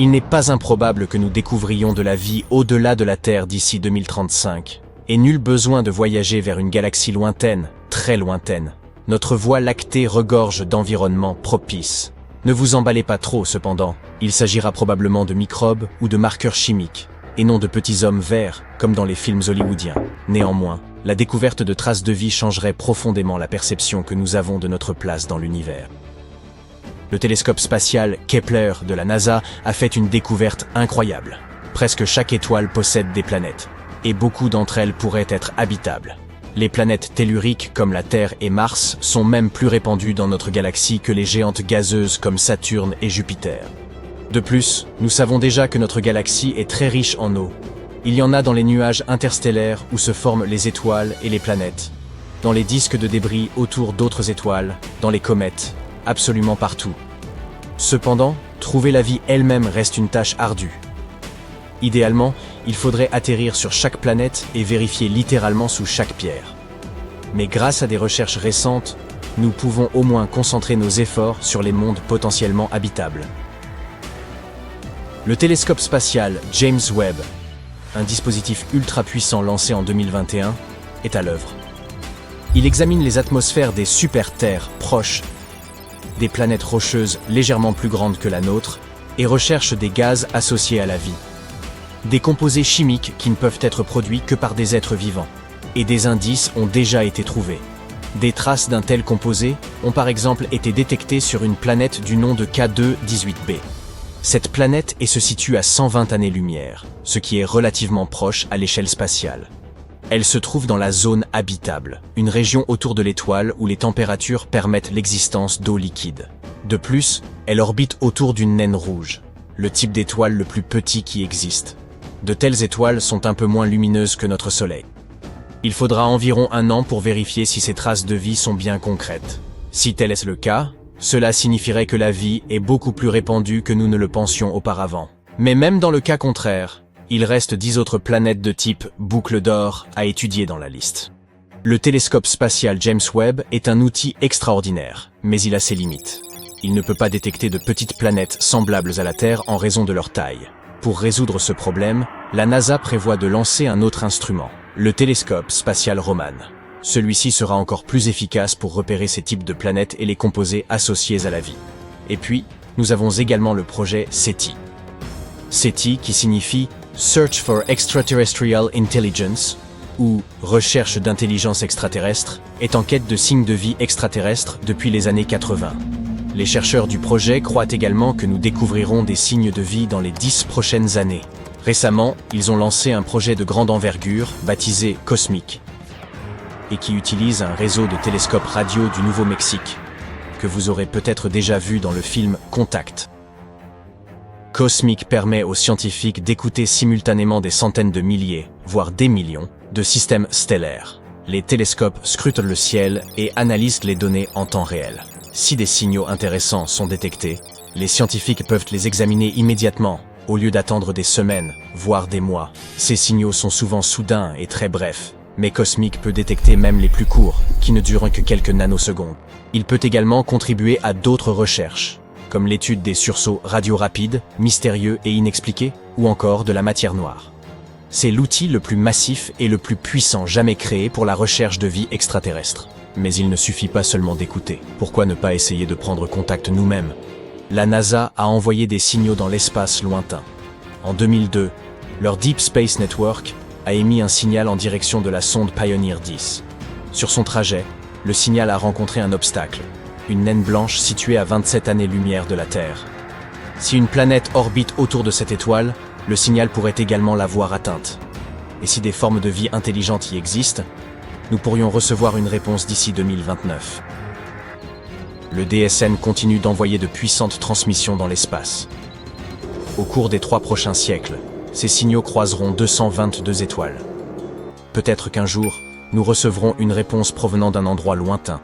Il n'est pas improbable que nous découvrions de la vie au-delà de la Terre d'ici 2035. Et nul besoin de voyager vers une galaxie lointaine, très lointaine. Notre Voie lactée regorge d'environnements propices. Ne vous emballez pas trop cependant, il s'agira probablement de microbes ou de marqueurs chimiques, et non de petits hommes verts, comme dans les films hollywoodiens. Néanmoins, la découverte de traces de vie changerait profondément la perception que nous avons de notre place dans l'univers. Le télescope spatial Kepler de la NASA a fait une découverte incroyable. Presque chaque étoile possède des planètes, et beaucoup d'entre elles pourraient être habitables. Les planètes telluriques comme la Terre et Mars sont même plus répandues dans notre galaxie que les géantes gazeuses comme Saturne et Jupiter. De plus, nous savons déjà que notre galaxie est très riche en eau. Il y en a dans les nuages interstellaires où se forment les étoiles et les planètes, dans les disques de débris autour d'autres étoiles, dans les comètes, absolument partout. Cependant, trouver la vie elle-même reste une tâche ardue. Idéalement, il faudrait atterrir sur chaque planète et vérifier littéralement sous chaque pierre. Mais grâce à des recherches récentes, nous pouvons au moins concentrer nos efforts sur les mondes potentiellement habitables. Le télescope spatial James Webb, un dispositif ultra puissant lancé en 2021, est à l'œuvre. Il examine les atmosphères des super-terres proches, des planètes rocheuses légèrement plus grandes que la nôtre, et recherche des gaz associés à la vie. Des composés chimiques qui ne peuvent être produits que par des êtres vivants. Et des indices ont déjà été trouvés. Des traces d'un tel composé ont par exemple été détectées sur une planète du nom de K2-18b. Cette planète se situe à 120 années-lumière, ce qui est relativement proche à l'échelle spatiale. Elle se trouve dans la zone habitable, une région autour de l'étoile où les températures permettent l'existence d'eau liquide. De plus, elle orbite autour d'une naine rouge, le type d'étoile le plus petit qui existe. De telles étoiles sont un peu moins lumineuses que notre Soleil. Il faudra environ 1 an pour vérifier si ces traces de vie sont bien concrètes. Si tel est le cas, cela signifierait que la vie est beaucoup plus répandue que nous ne le pensions auparavant. Mais même dans le cas contraire, il reste 10 autres planètes de type boucle d'or à étudier dans la liste. Le télescope spatial James Webb est un outil extraordinaire, mais il a ses limites. Il ne peut pas détecter de petites planètes semblables à la Terre en raison de leur taille. Pour résoudre ce problème, la NASA prévoit de lancer un autre instrument, le télescope spatial Roman. Celui-ci sera encore plus efficace pour repérer ces types de planètes et les composés associés à la vie. Et puis, nous avons également le projet SETI. SETI qui signifie Search for Extraterrestrial Intelligence, ou Recherche d'intelligence extraterrestre, est en quête de signes de vie extraterrestres depuis les années 80. Les chercheurs du projet croient également que nous découvrirons des signes de vie dans les 10 prochaines années. Récemment, ils ont lancé un projet de grande envergure, baptisé COSMIC, et qui utilise un réseau de télescopes radio du Nouveau-Mexique, que vous aurez peut-être déjà vu dans le film Contact. COSMIC permet aux scientifiques d'écouter simultanément des centaines de milliers, voire des millions, de systèmes stellaires. Les télescopes scrutent le ciel et analysent les données en temps réel. Si des signaux intéressants sont détectés, les scientifiques peuvent les examiner immédiatement, au lieu d'attendre des semaines, voire des mois. Ces signaux sont souvent soudains et très brefs, mais COSMIC peut détecter même les plus courts, qui ne durent que quelques nanosecondes. Il peut également contribuer à d'autres recherches, comme l'étude des sursauts radio rapides, mystérieux et inexpliqués, ou encore de la matière noire. C'est l'outil le plus massif et le plus puissant jamais créé pour la recherche de vie extraterrestre. Mais il ne suffit pas seulement d'écouter. Pourquoi ne pas essayer de prendre contact nous-mêmes? La NASA a envoyé des signaux dans l'espace lointain. En 2002, leur Deep Space Network a émis un signal en direction de la sonde Pioneer 10. Sur son trajet, le signal a rencontré un obstacle, une naine blanche située à 27 années-lumière de la Terre. Si une planète orbite autour de cette étoile, le signal pourrait également l'avoir atteinte. Et si des formes de vie intelligentes y existent, nous pourrions recevoir une réponse d'ici 2029. Le DSN continue d'envoyer de puissantes transmissions dans l'espace. Au cours des 3 prochains siècles, ces signaux croiseront 222 étoiles. Peut-être qu'un jour, nous recevrons une réponse provenant d'un endroit lointain.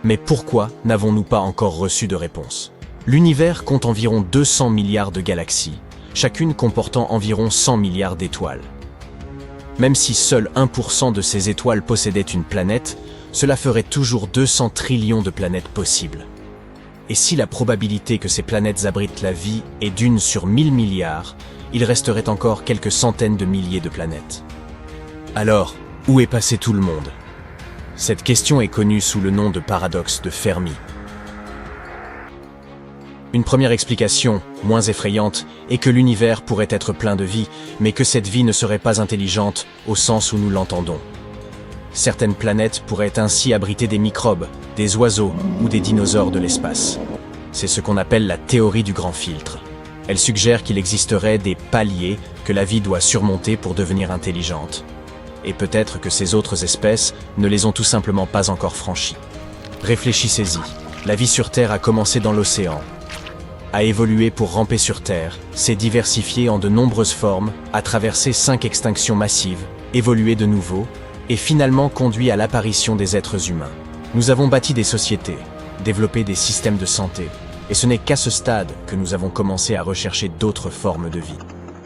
Mais pourquoi n'avons-nous pas encore reçu de réponse? L'univers compte environ 200 milliards de galaxies, chacune comportant environ 100 milliards d'étoiles. Même si seul 1% de ces étoiles possédaient une planète, cela ferait toujours 200 trillions de planètes possibles. Et si la probabilité que ces planètes abritent la vie est d'1 sur 1000 milliards, il resterait encore quelques centaines de milliers de planètes. Alors, où est passé tout le monde? Cette question est connue sous le nom de paradoxe de Fermi. Une première explication, moins effrayante, est que l'univers pourrait être plein de vie, mais que cette vie ne serait pas intelligente au sens où nous l'entendons. Certaines planètes pourraient ainsi abriter des microbes, des oiseaux ou des dinosaures de l'espace. C'est ce qu'on appelle la théorie du grand filtre. Elle suggère qu'il existerait des paliers que la vie doit surmonter pour devenir intelligente. Et peut-être que ces autres espèces ne les ont tout simplement pas encore franchis. Réfléchissez-y. La vie sur Terre a commencé dans l'océan, a évolué pour ramper sur Terre, s'est diversifié en de nombreuses formes, a traversé 5 extinctions massives, évolué de nouveau, et finalement conduit à l'apparition des êtres humains. Nous avons bâti des sociétés, développé des systèmes de santé, et ce n'est qu'à ce stade que nous avons commencé à rechercher d'autres formes de vie.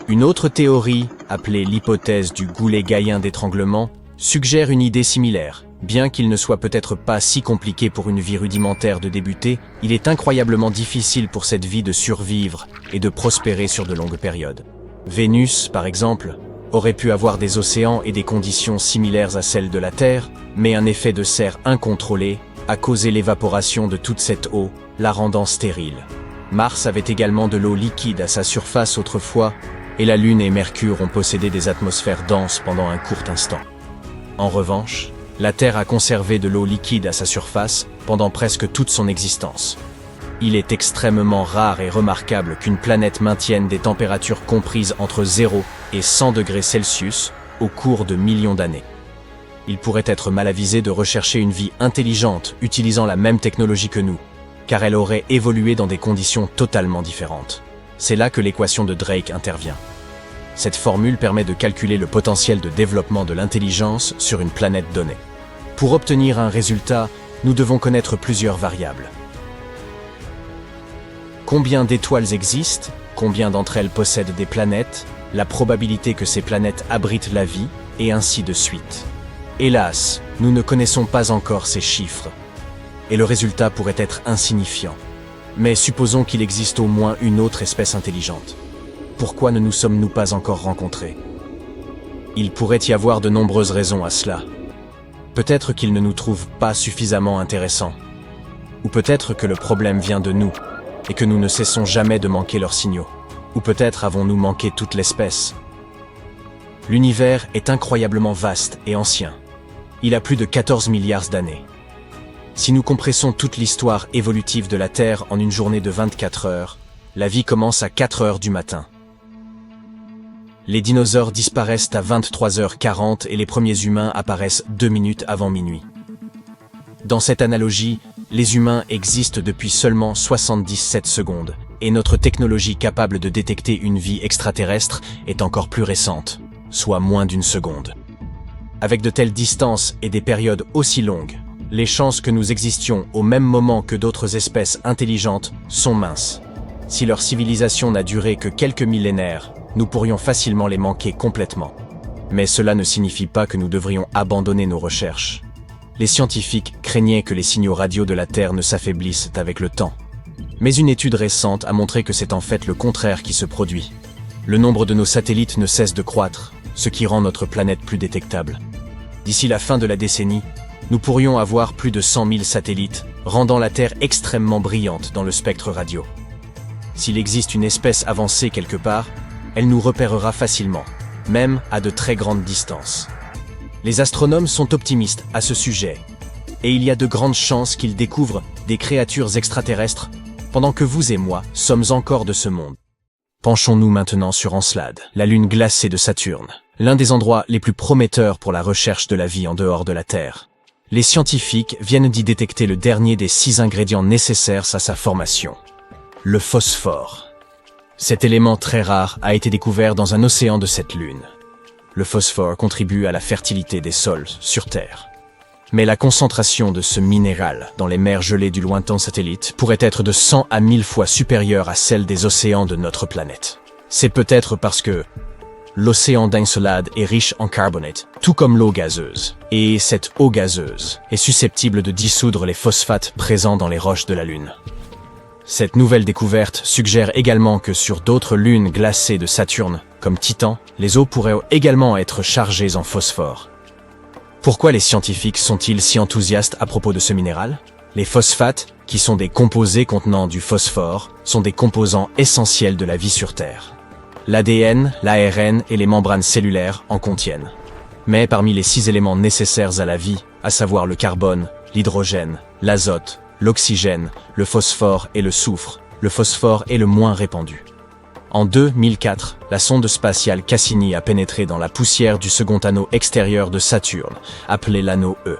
Une autre théorie, appelée l'hypothèse du goulet gaïen d'étranglement, suggère une idée similaire. Bien qu'il ne soit peut-être pas si compliqué pour une vie rudimentaire de débuter, il est incroyablement difficile pour cette vie de survivre et de prospérer sur de longues périodes. Vénus, par exemple, aurait pu avoir des océans et des conditions similaires à celles de la Terre, mais un effet de serre incontrôlé a causé l'évaporation de toute cette eau, la rendant stérile. Mars avait également de l'eau liquide à sa surface autrefois, et la Lune et Mercure ont possédé des atmosphères denses pendant un court instant. En revanche, la Terre a conservé de l'eau liquide à sa surface pendant presque toute son existence. Il est extrêmement rare et remarquable qu'une planète maintienne des températures comprises entre 0 et 100 degrés Celsius au cours de millions d'années. Il pourrait être mal avisé de rechercher une vie intelligente utilisant la même technologie que nous, car elle aurait évolué dans des conditions totalement différentes. C'est là que l'équation de Drake intervient. Cette formule permet de calculer le potentiel de développement de l'intelligence sur une planète donnée. Pour obtenir un résultat, nous devons connaître plusieurs variables. Combien d'étoiles existent, combien d'entre elles possèdent des planètes, la probabilité que ces planètes abritent la vie, et ainsi de suite. Hélas, nous ne connaissons pas encore ces chiffres, et le résultat pourrait être insignifiant. Mais supposons qu'il existe au moins une autre espèce intelligente. Pourquoi ne nous sommes-nous pas encore rencontrés? Il pourrait y avoir de nombreuses raisons à cela. Peut-être qu'ils ne nous trouvent pas suffisamment intéressants. Ou peut-être que le problème vient de nous, et que nous ne cessons jamais de manquer leurs signaux. Ou peut-être avons-nous manqué toute l'espèce. L'univers est incroyablement vaste et ancien. Il a plus de 14 milliards d'années. Si nous compressons toute l'histoire évolutive de la Terre en une journée de 24 heures, la vie commence à 4 heures du matin. Les dinosaures disparaissent à 23h40 et les premiers humains apparaissent 2 minutes avant minuit. Dans cette analogie, les humains existent depuis seulement 77 secondes, et notre technologie capable de détecter une vie extraterrestre est encore plus récente, soit moins d'1 seconde. Avec de telles distances et des périodes aussi longues, les chances que nous existions au même moment que d'autres espèces intelligentes sont minces. Si leur civilisation n'a duré que quelques millénaires, nous pourrions facilement les manquer complètement. Mais cela ne signifie pas que nous devrions abandonner nos recherches. Les scientifiques craignaient que les signaux radio de la Terre ne s'affaiblissent avec le temps. Mais une étude récente a montré que c'est en fait le contraire qui se produit. Le nombre de nos satellites ne cesse de croître, ce qui rend notre planète plus détectable. D'ici la fin de la décennie, nous pourrions avoir plus de 100 000 satellites, rendant la Terre extrêmement brillante dans le spectre radio. S'il existe une espèce avancée quelque part, elle nous repérera facilement, même à de très grandes distances. Les astronomes sont optimistes à ce sujet, et il y a de grandes chances qu'ils découvrent des créatures extraterrestres, pendant que vous et moi sommes encore de ce monde. Penchons-nous maintenant sur Encelade, la lune glacée de Saturne, l'un des endroits les plus prometteurs pour la recherche de la vie en dehors de la Terre. Les scientifiques viennent d'y détecter le dernier des 6 ingrédients nécessaires à sa formation, le phosphore. Cet élément très rare a été découvert dans un océan de cette lune. Le phosphore contribue à la fertilité des sols sur Terre. Mais la concentration de ce minéral dans les mers gelées du lointain satellite pourrait être de 100 à 1000 fois supérieure à celle des océans de notre planète. C'est peut-être parce que l'océan d'Encelade est riche en carbonate, tout comme l'eau gazeuse. Et cette eau gazeuse est susceptible de dissoudre les phosphates présents dans les roches de la Lune. Cette nouvelle découverte suggère également que sur d'autres lunes glacées de Saturne, comme Titan, les eaux pourraient également être chargées en phosphore. Pourquoi les scientifiques sont-ils si enthousiastes à propos de ce minéral? Les phosphates, qui sont des composés contenant du phosphore, sont des composants essentiels de la vie sur Terre. L'ADN, l'ARN et les membranes cellulaires en contiennent. Mais parmi les 6 éléments nécessaires à la vie, à savoir le carbone, l'hydrogène, l'azote, l'oxygène, le phosphore et le soufre, le phosphore est le moins répandu. En 2004, la sonde spatiale Cassini a pénétré dans la poussière du second anneau extérieur de Saturne, appelé l'anneau E.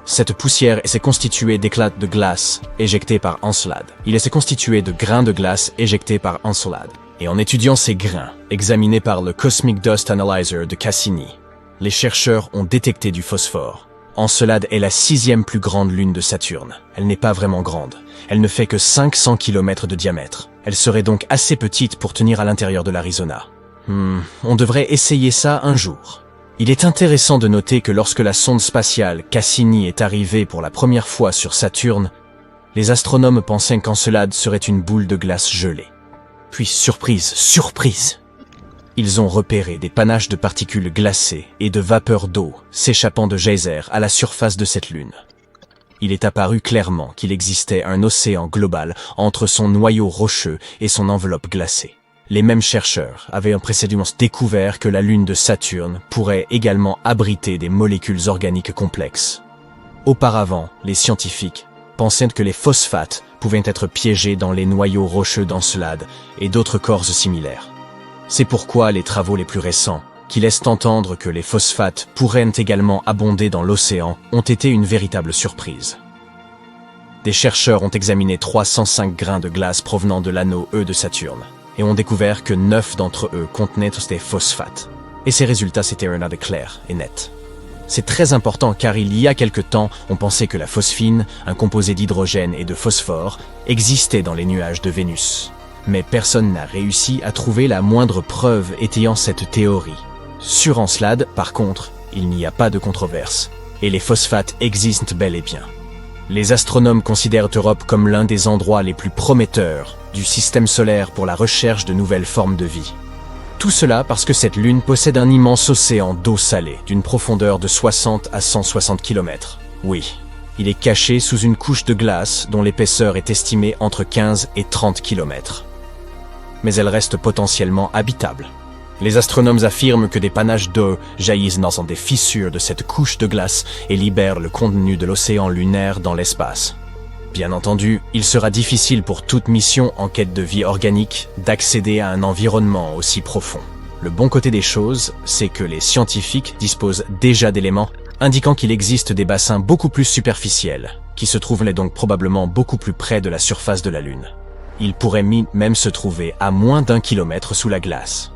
Cette poussière s'est constituée d'éclats de glace éjectés par Encelade. Il s'est constitué de grains de glace éjectés par Encelade. Et en étudiant ces grains, examinés par le Cosmic Dust Analyzer de Cassini, les chercheurs ont détecté du phosphore. Encelade est la 6e plus grande lune de Saturne. Elle n'est pas vraiment grande. Elle ne fait que 500 km de diamètre. Elle serait donc assez petite pour tenir à l'intérieur de l'Arizona. On devrait essayer ça un jour. Il est intéressant de noter que lorsque la sonde spatiale Cassini est arrivée pour la première fois sur Saturne, les astronomes pensaient qu'Encelade serait une boule de glace gelée. Puis, surprise! Ils ont repéré des panaches de particules glacées et de vapeurs d'eau s'échappant de geysers à la surface de cette lune. Il est apparu clairement qu'il existait un océan global entre son noyau rocheux et son enveloppe glacée. Les mêmes chercheurs avaient précédemment découvert que la lune de Saturne pourrait également abriter des molécules organiques complexes. Auparavant, les scientifiques pensaient que les phosphates pouvaient être piégés dans les noyaux rocheux d'Encelade et d'autres corps similaires. C'est pourquoi les travaux les plus récents, qui laissent entendre que les phosphates pourraient également abonder dans l'océan, ont été une véritable surprise. Des chercheurs ont examiné 305 grains de glace provenant de l'anneau E de Saturne, et ont découvert que 9 d'entre eux contenaient des phosphates. Et ces résultats étaient rien de clair et net. C'est très important car il y a quelque temps, on pensait que la phosphine, un composé d'hydrogène et de phosphore, existait dans les nuages de Vénus. Mais personne n'a réussi à trouver la moindre preuve étayant cette théorie. Sur Encelade, par contre, il n'y a pas de controverse, et les phosphates existent bel et bien. Les astronomes considèrent Europe comme l'un des endroits les plus prometteurs du système solaire pour la recherche de nouvelles formes de vie. Tout cela parce que cette lune possède un immense océan d'eau salée d'une profondeur de 60 à 160 km. Oui, il est caché sous une couche de glace dont l'épaisseur est estimée entre 15 et 30 km. Mais elle reste potentiellement habitable. Les astronomes affirment que des panaches d'eau jaillissent dans des fissures de cette couche de glace et libèrent le contenu de l'océan lunaire dans l'espace. Bien entendu, il sera difficile pour toute mission en quête de vie organique d'accéder à un environnement aussi profond. Le bon côté des choses, c'est que les scientifiques disposent déjà d'éléments indiquant qu'il existe des bassins beaucoup plus superficiels, qui se trouveraient donc probablement beaucoup plus près de la surface de la Lune. Ils pourraient même se trouver à moins d'1 kilomètre sous la glace.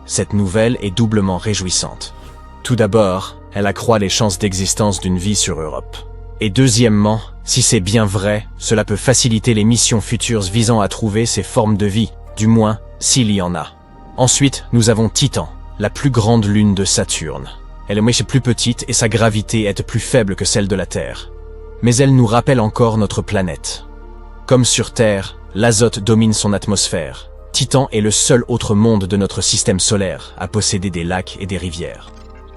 Cette nouvelle est doublement réjouissante. Tout d'abord, elle accroît les chances d'existence d'une vie sur Europe. Et deuxièmement, si c'est bien vrai, cela peut faciliter les missions futures visant à trouver ces formes de vie, du moins s'il y en a. Ensuite, nous avons Titan, la plus grande lune de Saturne. Elle est plus petite et sa gravité est plus faible que celle de la Terre. Mais elle nous rappelle encore notre planète. Comme sur Terre, l'azote domine son atmosphère. Titan est le seul autre monde de notre système solaire à posséder des lacs et des rivières.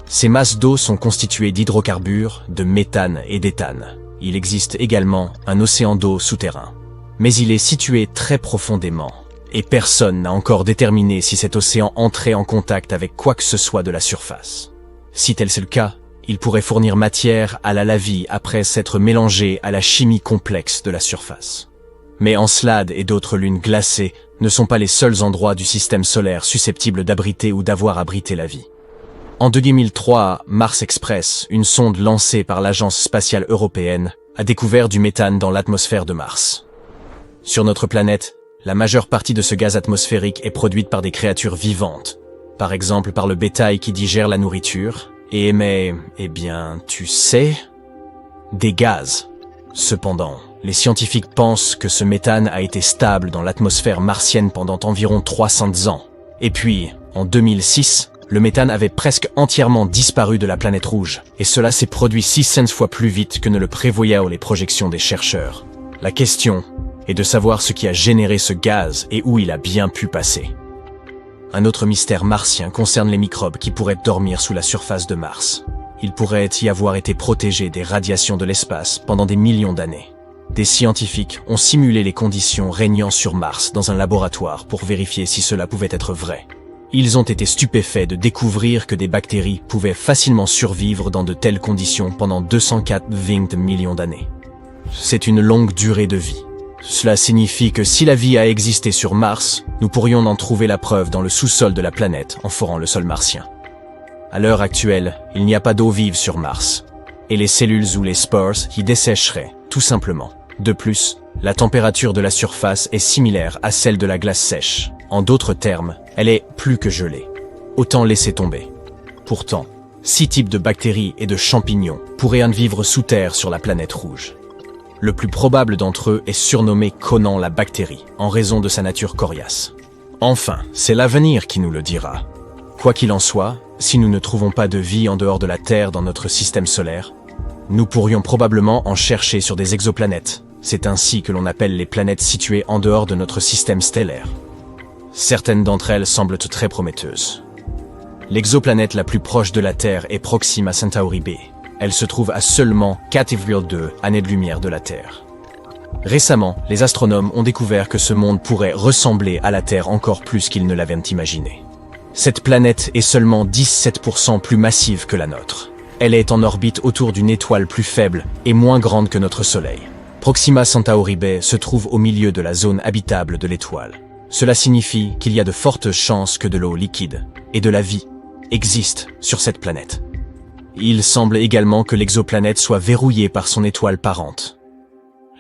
Ces masses d'eau sont constituées d'hydrocarbures, de méthane et d'éthane. Il existe également un océan d'eau souterrain. Mais il est situé très profondément, et personne n'a encore déterminé si cet océan entrait en contact avec quoi que ce soit de la surface. Si tel est le cas, il pourrait fournir matière à la vie après s'être mélangé à la chimie complexe de la surface. Mais Encelade et d'autres lunes glacées ne sont pas les seuls endroits du système solaire susceptibles d'abriter ou d'avoir abrité la vie. En 2003, Mars Express, une sonde lancée par l'Agence spatiale européenne, a découvert du méthane dans l'atmosphère de Mars. Sur notre planète, la majeure partie de ce gaz atmosphérique est produite par des créatures vivantes, par exemple par le bétail qui digère la nourriture et émet, tu sais, des gaz. Cependant, les scientifiques pensent que ce méthane a été stable dans l'atmosphère martienne pendant environ 300 ans. Et puis, en 2006, le méthane avait presque entièrement disparu de la planète rouge, et cela s'est produit 600 fois plus vite que ne le prévoyaient les projections des chercheurs. La question et de savoir ce qui a généré ce gaz et où il a bien pu passer. Un autre mystère martien concerne les microbes qui pourraient dormir sous la surface de Mars. Ils pourraient y avoir été protégés des radiations de l'espace pendant des millions d'années. Des scientifiques ont simulé les conditions régnant sur Mars dans un laboratoire pour vérifier si cela pouvait être vrai. Ils ont été stupéfaits de découvrir que des bactéries pouvaient facilement survivre dans de telles conditions pendant 220 millions d'années. C'est une longue durée de vie. Cela signifie que si la vie a existé sur Mars, nous pourrions en trouver la preuve dans le sous-sol de la planète en forant le sol martien. À l'heure actuelle, il n'y a pas d'eau vive sur Mars, et les cellules ou les spores y dessécheraient, tout simplement. De plus, la température de la surface est similaire à celle de la glace sèche. En d'autres termes, elle est plus que gelée. Autant laisser tomber. Pourtant, 6 types de bactéries et de champignons pourraient vivre sous terre sur la planète rouge. Le plus probable d'entre eux est surnommé Conan la bactérie, en raison de sa nature coriace. Enfin, c'est l'avenir qui nous le dira. Quoi qu'il en soit, si nous ne trouvons pas de vie en dehors de la Terre dans notre système solaire, nous pourrions probablement en chercher sur des exoplanètes. C'est ainsi que l'on appelle les planètes situées en dehors de notre système stellaire. Certaines d'entre elles semblent très prometteuses. L'exoplanète la plus proche de la Terre est Proxima Centauri b. Elle se trouve à seulement 4,2 années-lumière de la Terre. Récemment, les astronomes ont découvert que ce monde pourrait ressembler à la Terre encore plus qu'ils ne l'avaient imaginé. Cette planète est seulement 17% plus massive que la nôtre. Elle est en orbite autour d'une étoile plus faible et moins grande que notre Soleil. Proxima Centauri b se trouve au milieu de la zone habitable de l'étoile. Cela signifie qu'il y a de fortes chances que de l'eau liquide et de la vie existent sur cette planète. Il semble également que l'exoplanète soit verrouillée par son étoile parente.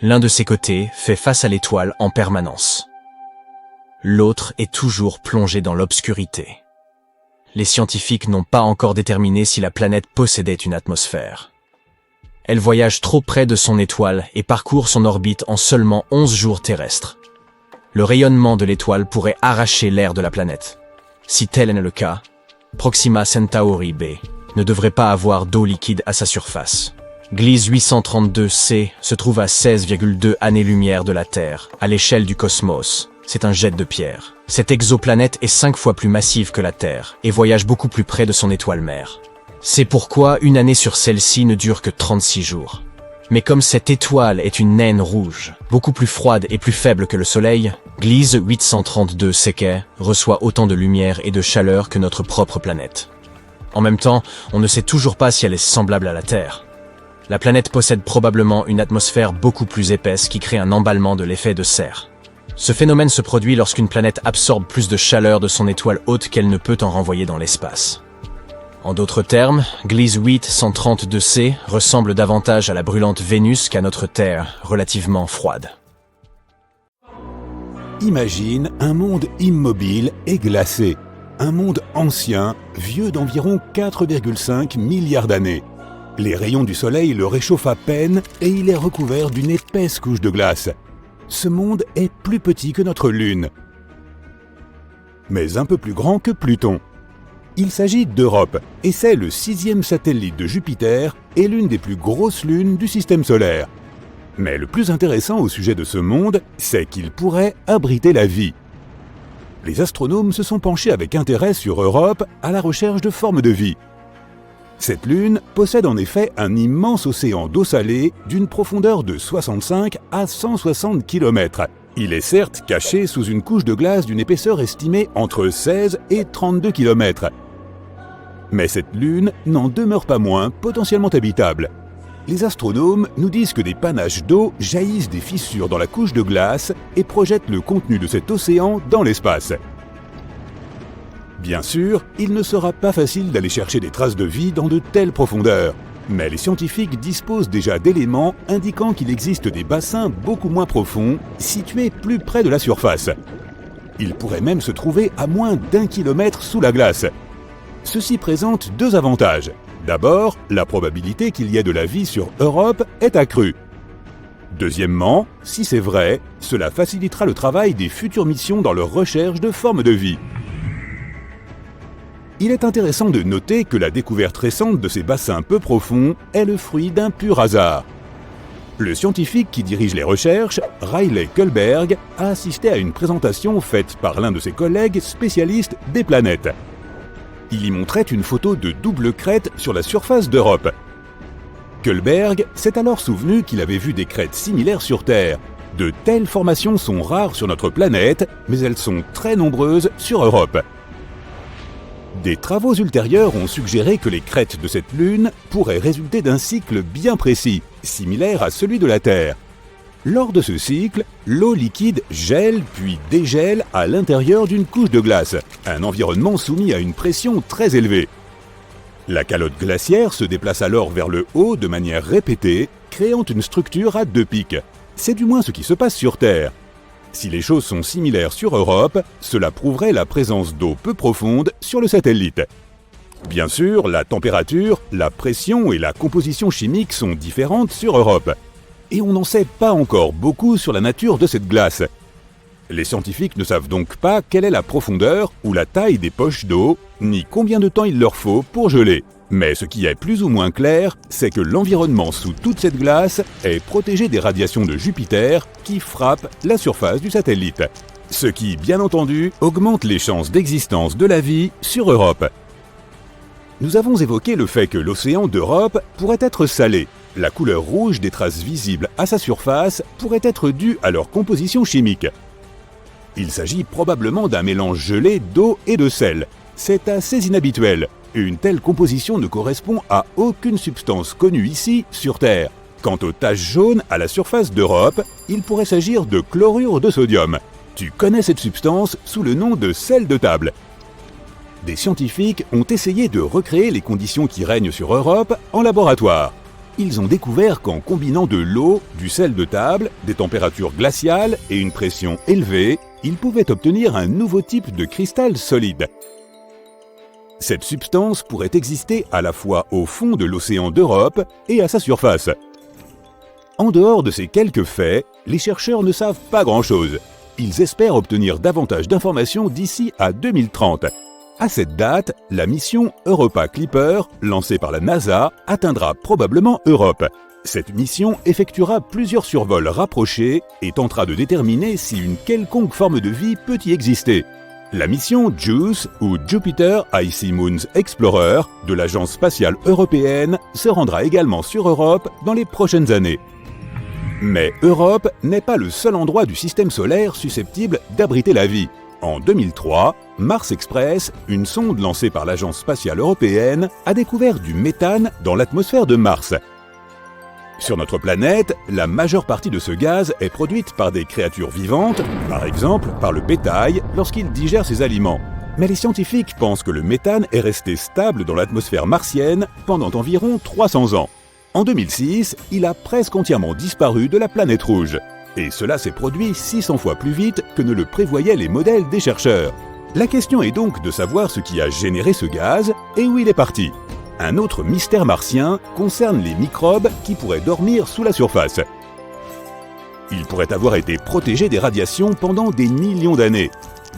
L'un de ses côtés fait face à l'étoile en permanence. L'autre est toujours plongé dans l'obscurité. Les scientifiques n'ont pas encore déterminé si la planète possédait une atmosphère. Elle voyage trop près de son étoile et parcourt son orbite en seulement 11 jours terrestres. Le rayonnement de l'étoile pourrait arracher l'air de la planète. Si tel est le cas, Proxima Centauri b ne devrait pas avoir d'eau liquide à sa surface. Gliese 832c se trouve à 16,2 années-lumière de la Terre, à l'échelle du cosmos. C'est un jet de pierre. Cette exoplanète est 5 fois plus massive que la Terre et voyage beaucoup plus près de son étoile mère. C'est pourquoi une année sur celle-ci ne dure que 36 jours. Mais comme cette étoile est une naine rouge, beaucoup plus froide et plus faible que le Soleil, Gliese 832c reçoit autant de lumière et de chaleur que notre propre planète. En même temps, on ne sait toujours pas si elle est semblable à la Terre. La planète possède probablement une atmosphère beaucoup plus épaisse qui crée un emballement de l'effet de serre. Ce phénomène se produit lorsqu'une planète absorbe plus de chaleur de son étoile haute qu'elle ne peut en renvoyer dans l'espace. En d'autres termes, Gliese 832c ressemble davantage à la brûlante Vénus qu'à notre Terre, relativement froide. Imagine un monde immobile et glacé. Un monde ancien, vieux d'environ 4,5 milliards d'années. Les rayons du soleil le réchauffent à peine et il est recouvert d'une épaisse couche de glace. Ce monde est plus petit que notre Lune, mais un peu plus grand que Pluton. Il s'agit d'Europe et c'est le 6e satellite de Jupiter et l'une des plus grosses lunes du système solaire. Mais le plus intéressant au sujet de ce monde, c'est qu'il pourrait abriter la vie. Les astronomes se sont penchés avec intérêt sur Europe à la recherche de formes de vie. Cette lune possède en effet un immense océan d'eau salée d'une profondeur de 65 à 160 km. Il est certes caché sous une couche de glace d'une épaisseur estimée entre 16 et 32 km. Mais cette lune n'en demeure pas moins potentiellement habitable. Les astronomes nous disent que des panaches d'eau jaillissent des fissures dans la couche de glace et projettent le contenu de cet océan dans l'espace. Bien sûr, il ne sera pas facile d'aller chercher des traces de vie dans de telles profondeurs, mais les scientifiques disposent déjà d'éléments indiquant qu'il existe des bassins beaucoup moins profonds, situés plus près de la surface. Ils pourraient même se trouver à moins d'1 kilomètre sous la glace. Ceci présente deux avantages. D'abord, la probabilité qu'il y ait de la vie sur Europe est accrue. Deuxièmement, si c'est vrai, cela facilitera le travail des futures missions dans leur recherche de formes de vie. Il est intéressant de noter que la découverte récente de ces bassins peu profonds est le fruit d'un pur hasard. Le scientifique qui dirige les recherches, Riley Kullberg, a assisté à une présentation faite par l'un de ses collègues spécialistes des planètes. Il y montrait une photo de double crête sur la surface d'Europe. Kullberg s'est alors souvenu qu'il avait vu des crêtes similaires sur Terre. De telles formations sont rares sur notre planète, mais elles sont très nombreuses sur Europe. Des travaux ultérieurs ont suggéré que les crêtes de cette lune pourraient résulter d'un cycle bien précis, similaire à celui de la Terre. Lors de ce cycle, l'eau liquide gèle puis dégèle à l'intérieur d'une couche de glace, un environnement soumis à une pression très élevée. La calotte glaciaire se déplace alors vers le haut de manière répétée, créant une structure à deux pics. C'est du moins ce qui se passe sur Terre. Si les choses sont similaires sur Europe, cela prouverait la présence d'eau peu profonde sur le satellite. Bien sûr, la température, la pression et la composition chimique sont différentes sur Europe. Et on n'en sait pas encore beaucoup sur la nature de cette glace. Les scientifiques ne savent donc pas quelle est la profondeur ou la taille des poches d'eau, ni combien de temps il leur faut pour geler. Mais ce qui est plus ou moins clair, c'est que l'environnement sous toute cette glace est protégé des radiations de Jupiter qui frappent la surface du satellite. Ce qui, bien entendu, augmente les chances d'existence de la vie sur Europe. Nous avons évoqué le fait que l'océan d'Europe pourrait être salé. La couleur rouge des traces visibles à sa surface pourrait être due à leur composition chimique. Il s'agit probablement d'un mélange gelé d'eau et de sel. C'est assez inhabituel. Une telle composition ne correspond à aucune substance connue ici sur Terre. Quant aux taches jaunes à la surface d'Europe, il pourrait s'agir de chlorure de sodium. Tu connais cette substance sous le nom de sel de table. Des scientifiques ont essayé de recréer les conditions qui règnent sur Europe en laboratoire. Ils ont découvert qu'en combinant de l'eau, du sel de table, des températures glaciales et une pression élevée, ils pouvaient obtenir un nouveau type de cristal solide. Cette substance pourrait exister à la fois au fond de l'océan d'Europe et à sa surface. En dehors de ces quelques faits, les chercheurs ne savent pas grand-chose. Ils espèrent obtenir davantage d'informations d'ici à 2030. À cette date, la mission Europa Clipper, lancée par la NASA, atteindra probablement Europe. Cette mission effectuera plusieurs survols rapprochés et tentera de déterminer si une quelconque forme de vie peut y exister. La mission JUICE, ou Jupiter Icy Moons Explorer, de l'Agence spatiale européenne, se rendra également sur Europe dans les prochaines années. Mais Europe n'est pas le seul endroit du système solaire susceptible d'abriter la vie. En 2003, Mars Express, une sonde lancée par l'Agence spatiale européenne, a découvert du méthane dans l'atmosphère de Mars. Sur notre planète, la majeure partie de ce gaz est produite par des créatures vivantes, par exemple par le bétail lorsqu'il digère ses aliments. Mais les scientifiques pensent que le méthane est resté stable dans l'atmosphère martienne pendant environ 300 ans. En 2006, il a presque entièrement disparu de la planète rouge. Et cela s'est produit 600 fois plus vite que ne le prévoyaient les modèles des chercheurs. La question est donc de savoir ce qui a généré ce gaz et où il est parti. Un autre mystère martien concerne les microbes qui pourraient dormir sous la surface. Ils pourraient avoir été protégés des radiations pendant des millions d'années.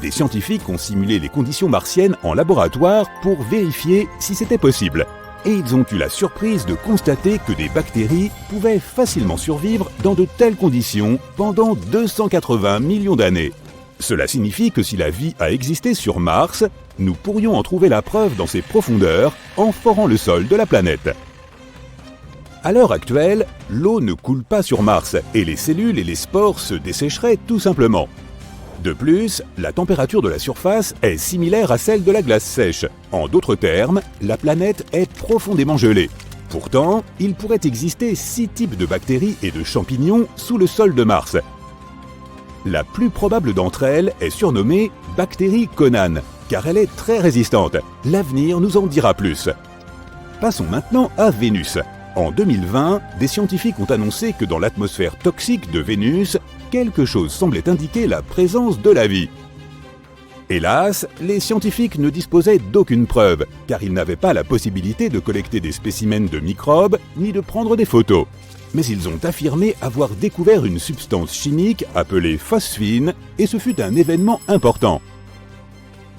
Des scientifiques ont simulé les conditions martiennes en laboratoire pour vérifier si c'était possible. Et ils ont eu la surprise de constater que des bactéries pouvaient facilement survivre dans de telles conditions pendant 280 millions d'années. Cela signifie que si la vie a existé sur Mars, nous pourrions en trouver la preuve dans ses profondeurs en forant le sol de la planète. À l'heure actuelle, l'eau ne coule pas sur Mars et les cellules et les spores se dessécheraient tout simplement. De plus, la température de la surface est similaire à celle de la glace sèche. En d'autres termes, la planète est profondément gelée. Pourtant, il pourrait exister 6 types de bactéries et de champignons sous le sol de Mars. La plus probable d'entre elles est surnommée bactérie Conan, car elle est très résistante. L'avenir nous en dira plus. Passons maintenant à Vénus. En 2020, des scientifiques ont annoncé que dans l'atmosphère toxique de Vénus, quelque chose semblait indiquer la présence de la vie. Hélas, les scientifiques ne disposaient d'aucune preuve, car ils n'avaient pas la possibilité de collecter des spécimens de microbes ni de prendre des photos. Mais ils ont affirmé avoir découvert une substance chimique appelée phosphine, et ce fut un événement important.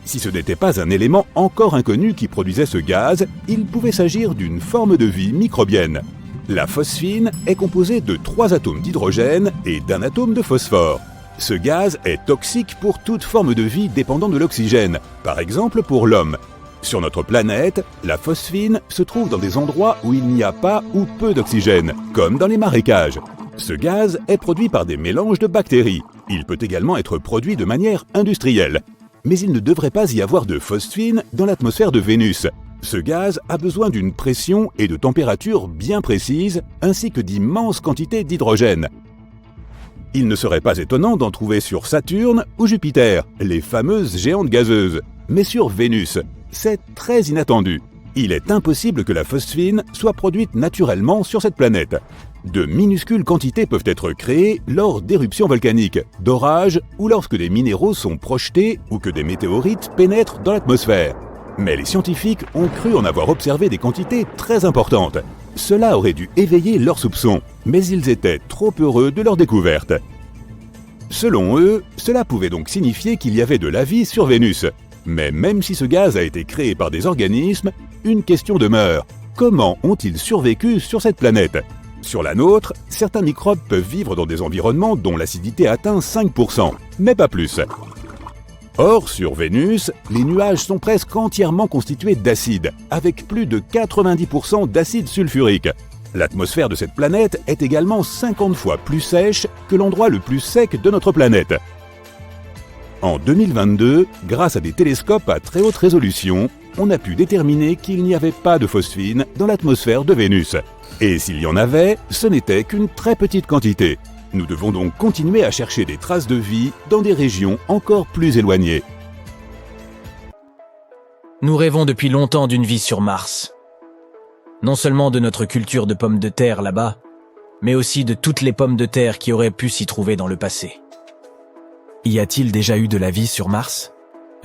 Si ce n'était pas un élément encore inconnu qui produisait ce gaz, il pouvait s'agir d'une forme de vie microbienne. La phosphine est composée de 3 atomes d'hydrogène et d'un atome de phosphore. Ce gaz est toxique pour toute forme de vie dépendant de l'oxygène, par exemple pour l'homme. Sur notre planète, la phosphine se trouve dans des endroits où il n'y a pas ou peu d'oxygène, comme dans les marécages. Ce gaz est produit par des mélanges de bactéries. Il peut également être produit de manière industrielle. Mais il ne devrait pas y avoir de phosphine dans l'atmosphère de Vénus. Ce gaz a besoin d'une pression et de température bien précises, ainsi que d'immenses quantités d'hydrogène. Il ne serait pas étonnant d'en trouver sur Saturne ou Jupiter, les fameuses géantes gazeuses. Mais sur Vénus, c'est très inattendu. Il est impossible que la phosphine soit produite naturellement sur cette planète. De minuscules quantités peuvent être créées lors d'éruptions volcaniques, d'orages ou lorsque des minéraux sont projetés ou que des météorites pénètrent dans l'atmosphère. Mais les scientifiques ont cru en avoir observé des quantités très importantes. Cela aurait dû éveiller leurs soupçons, mais ils étaient trop heureux de leur découverte. Selon eux, cela pouvait donc signifier qu'il y avait de la vie sur Vénus. Mais même si ce gaz a été créé par des organismes, une question demeure. Comment ont-ils survécu sur cette planète ? Sur la nôtre, certains microbes peuvent vivre dans des environnements dont l'acidité atteint 5%, mais pas plus. Or, sur Vénus, les nuages sont presque entièrement constitués d'acide, avec plus de 90% d'acide sulfurique. L'atmosphère de cette planète est également 50 fois plus sèche que l'endroit le plus sec de notre planète. En 2022, grâce à des télescopes à très haute résolution, on a pu déterminer qu'il n'y avait pas de phosphine dans l'atmosphère de Vénus. Et s'il y en avait, ce n'était qu'une très petite quantité. Nous devons donc continuer à chercher des traces de vie dans des régions encore plus éloignées. Nous rêvons depuis longtemps d'une vie sur Mars. Non seulement de notre culture de pommes de terre là-bas, mais aussi de toutes les pommes de terre qui auraient pu s'y trouver dans le passé. Y a-t-il déjà eu de la vie sur Mars ?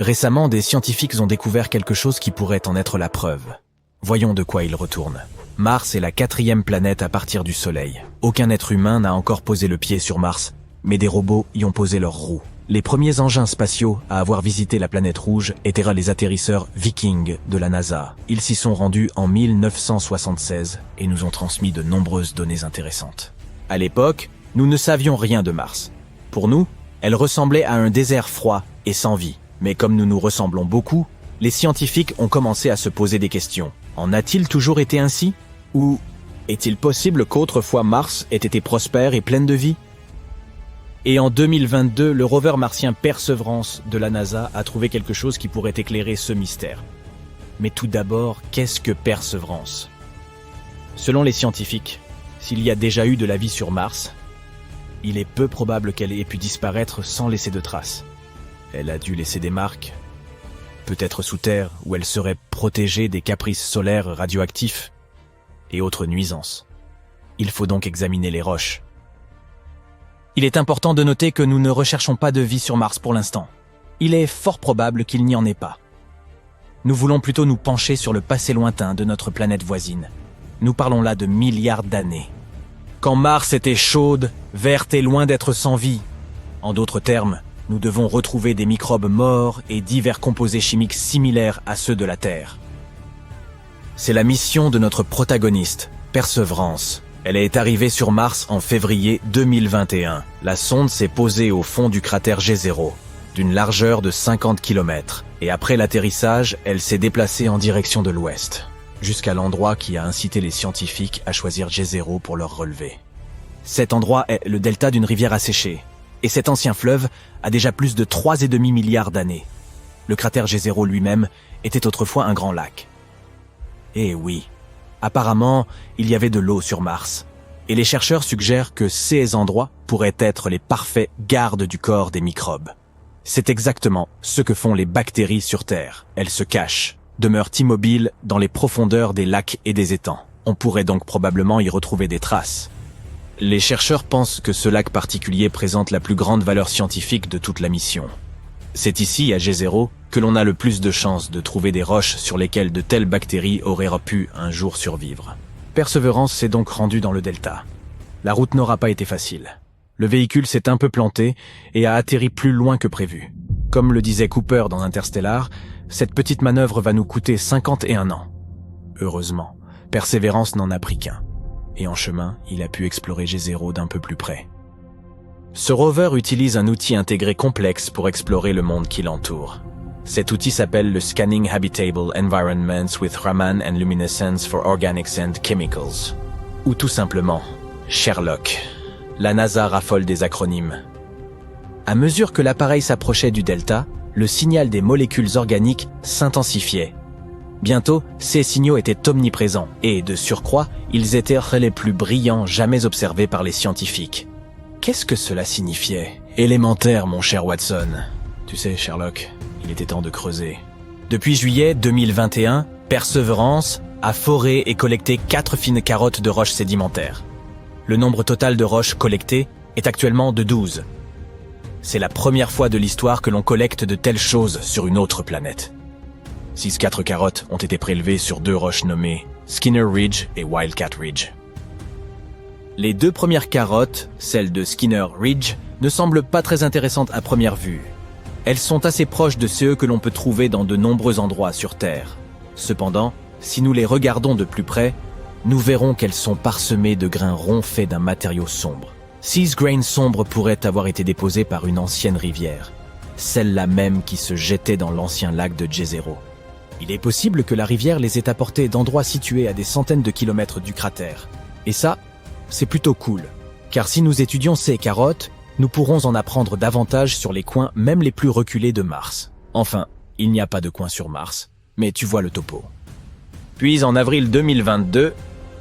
Récemment, des scientifiques ont découvert quelque chose qui pourrait en être la preuve. Voyons de quoi il retourne. Mars est la 4e planète à partir du Soleil. Aucun être humain n'a encore posé le pied sur Mars, mais des robots y ont posé leurs roues. Les premiers engins spatiaux à avoir visité la planète rouge étaient les atterrisseurs Viking de la NASA. Ils s'y sont rendus en 1976 et nous ont transmis de nombreuses données intéressantes. À l'époque, nous ne savions rien de Mars. Pour nous, elle ressemblait à un désert froid et sans vie. Mais comme nous nous ressemblons beaucoup, les scientifiques ont commencé à se poser des questions. En a-t-il toujours été ainsi ? Ou est-il possible qu'autrefois Mars ait été prospère et pleine de vie ? Et en 2022, le rover martien Perseverance de la NASA a trouvé quelque chose qui pourrait éclairer ce mystère. Mais tout d'abord, qu'est-ce que Perseverance ? Selon les scientifiques, s'il y a déjà eu de la vie sur Mars, il est peu probable qu'elle ait pu disparaître sans laisser de traces. Elle a dû laisser des marques, peut-être sous terre, où elle serait protégée des caprices solaires radioactifs et autres nuisances. Il faut donc examiner les roches. Il est important de noter que nous ne recherchons pas de vie sur Mars pour l'instant. Il est fort probable qu'il n'y en ait pas. Nous voulons plutôt nous pencher sur le passé lointain de notre planète voisine. Nous parlons là de milliards d'années. Quand Mars était chaude, verte et loin d'être sans vie. En d'autres termes, nous devons retrouver des microbes morts et divers composés chimiques similaires à ceux de la Terre. C'est la mission de notre protagoniste, Perseverance. Elle est arrivée sur Mars en février 2021. La sonde s'est posée au fond du cratère G0, d'une largeur de 50 km. Et après l'atterrissage, elle s'est déplacée en direction de l'ouest, jusqu'à l'endroit qui a incité les scientifiques à choisir G0 pour leur relevé. Cet endroit est le delta d'une rivière asséchée. Et cet ancien fleuve a déjà plus de 3,5 milliards d'années. Le cratère G0 lui-même était autrefois un grand lac. Eh oui, apparemment, il y avait de l'eau sur Mars. Et les chercheurs suggèrent que ces endroits pourraient être les parfaits gardes du corps des microbes. C'est exactement ce que font les bactéries sur Terre. Elles se cachent, demeurent immobiles dans les profondeurs des lacs et des étangs. On pourrait donc probablement y retrouver des traces. Les chercheurs pensent que ce lac particulier présente la plus grande valeur scientifique de toute la mission. C'est ici, à G0, que l'on a le plus de chances de trouver des roches sur lesquelles de telles bactéries auraient pu un jour survivre. Perseverance s'est donc rendu dans le delta. La route n'aura pas été facile. Le véhicule s'est un peu planté et a atterri plus loin que prévu. Comme le disait Cooper dans Interstellar, cette petite manœuvre va nous coûter 51 ans. Heureusement, Perseverance n'en a pris qu'un. et en chemin, il a pu explorer G0 d'un peu plus près. Ce rover utilise un outil intégré complexe pour explorer le monde qui l'entoure. Cet outil s'appelle le Scanning Habitable Environments with Raman and Luminescence for Organics and Chemicals. Ou tout simplement, Sherlock. La NASA raffole des acronymes. À mesure que l'appareil s'approchait du delta, le signal des molécules organiques s'intensifiait. Bientôt, ces signaux étaient omniprésents et, de surcroît, ils étaient les plus brillants jamais observés par les scientifiques. Qu'est-ce que cela signifiait? Élémentaire, mon cher Watson. Tu sais, Sherlock, il était temps de creuser. Depuis juillet 2021, Perseverance a foré et collecté 4 fines carottes de roches sédimentaires. Le nombre total de roches collectées est actuellement de 12. C'est la première fois de l'histoire que l'on collecte de telles choses sur une autre planète. 4 carottes ont été prélevées sur 2 roches nommées Skinner Ridge et Wildcat Ridge. Les 2 premières carottes, celles de Skinner Ridge, ne semblent pas très intéressantes à première vue. Elles sont assez proches de ceux que l'on peut trouver dans de nombreux endroits sur Terre. Cependant, si nous les regardons de plus près, nous verrons qu'elles sont parsemées de grains ronds faits d'un matériau sombre. 6 grains sombres pourraient avoir été déposés par une ancienne rivière, celle-là même qui se jetait dans l'ancien lac de Jezero. Il est possible que la rivière les ait apportés d'endroits situés à des centaines de kilomètres du cratère. Et ça, c'est plutôt cool, car si nous étudions ces carottes, nous pourrons en apprendre davantage sur les coins même les plus reculés de Mars. Enfin, il n'y a pas de coin sur Mars, mais tu vois le topo. Puis en avril 2022,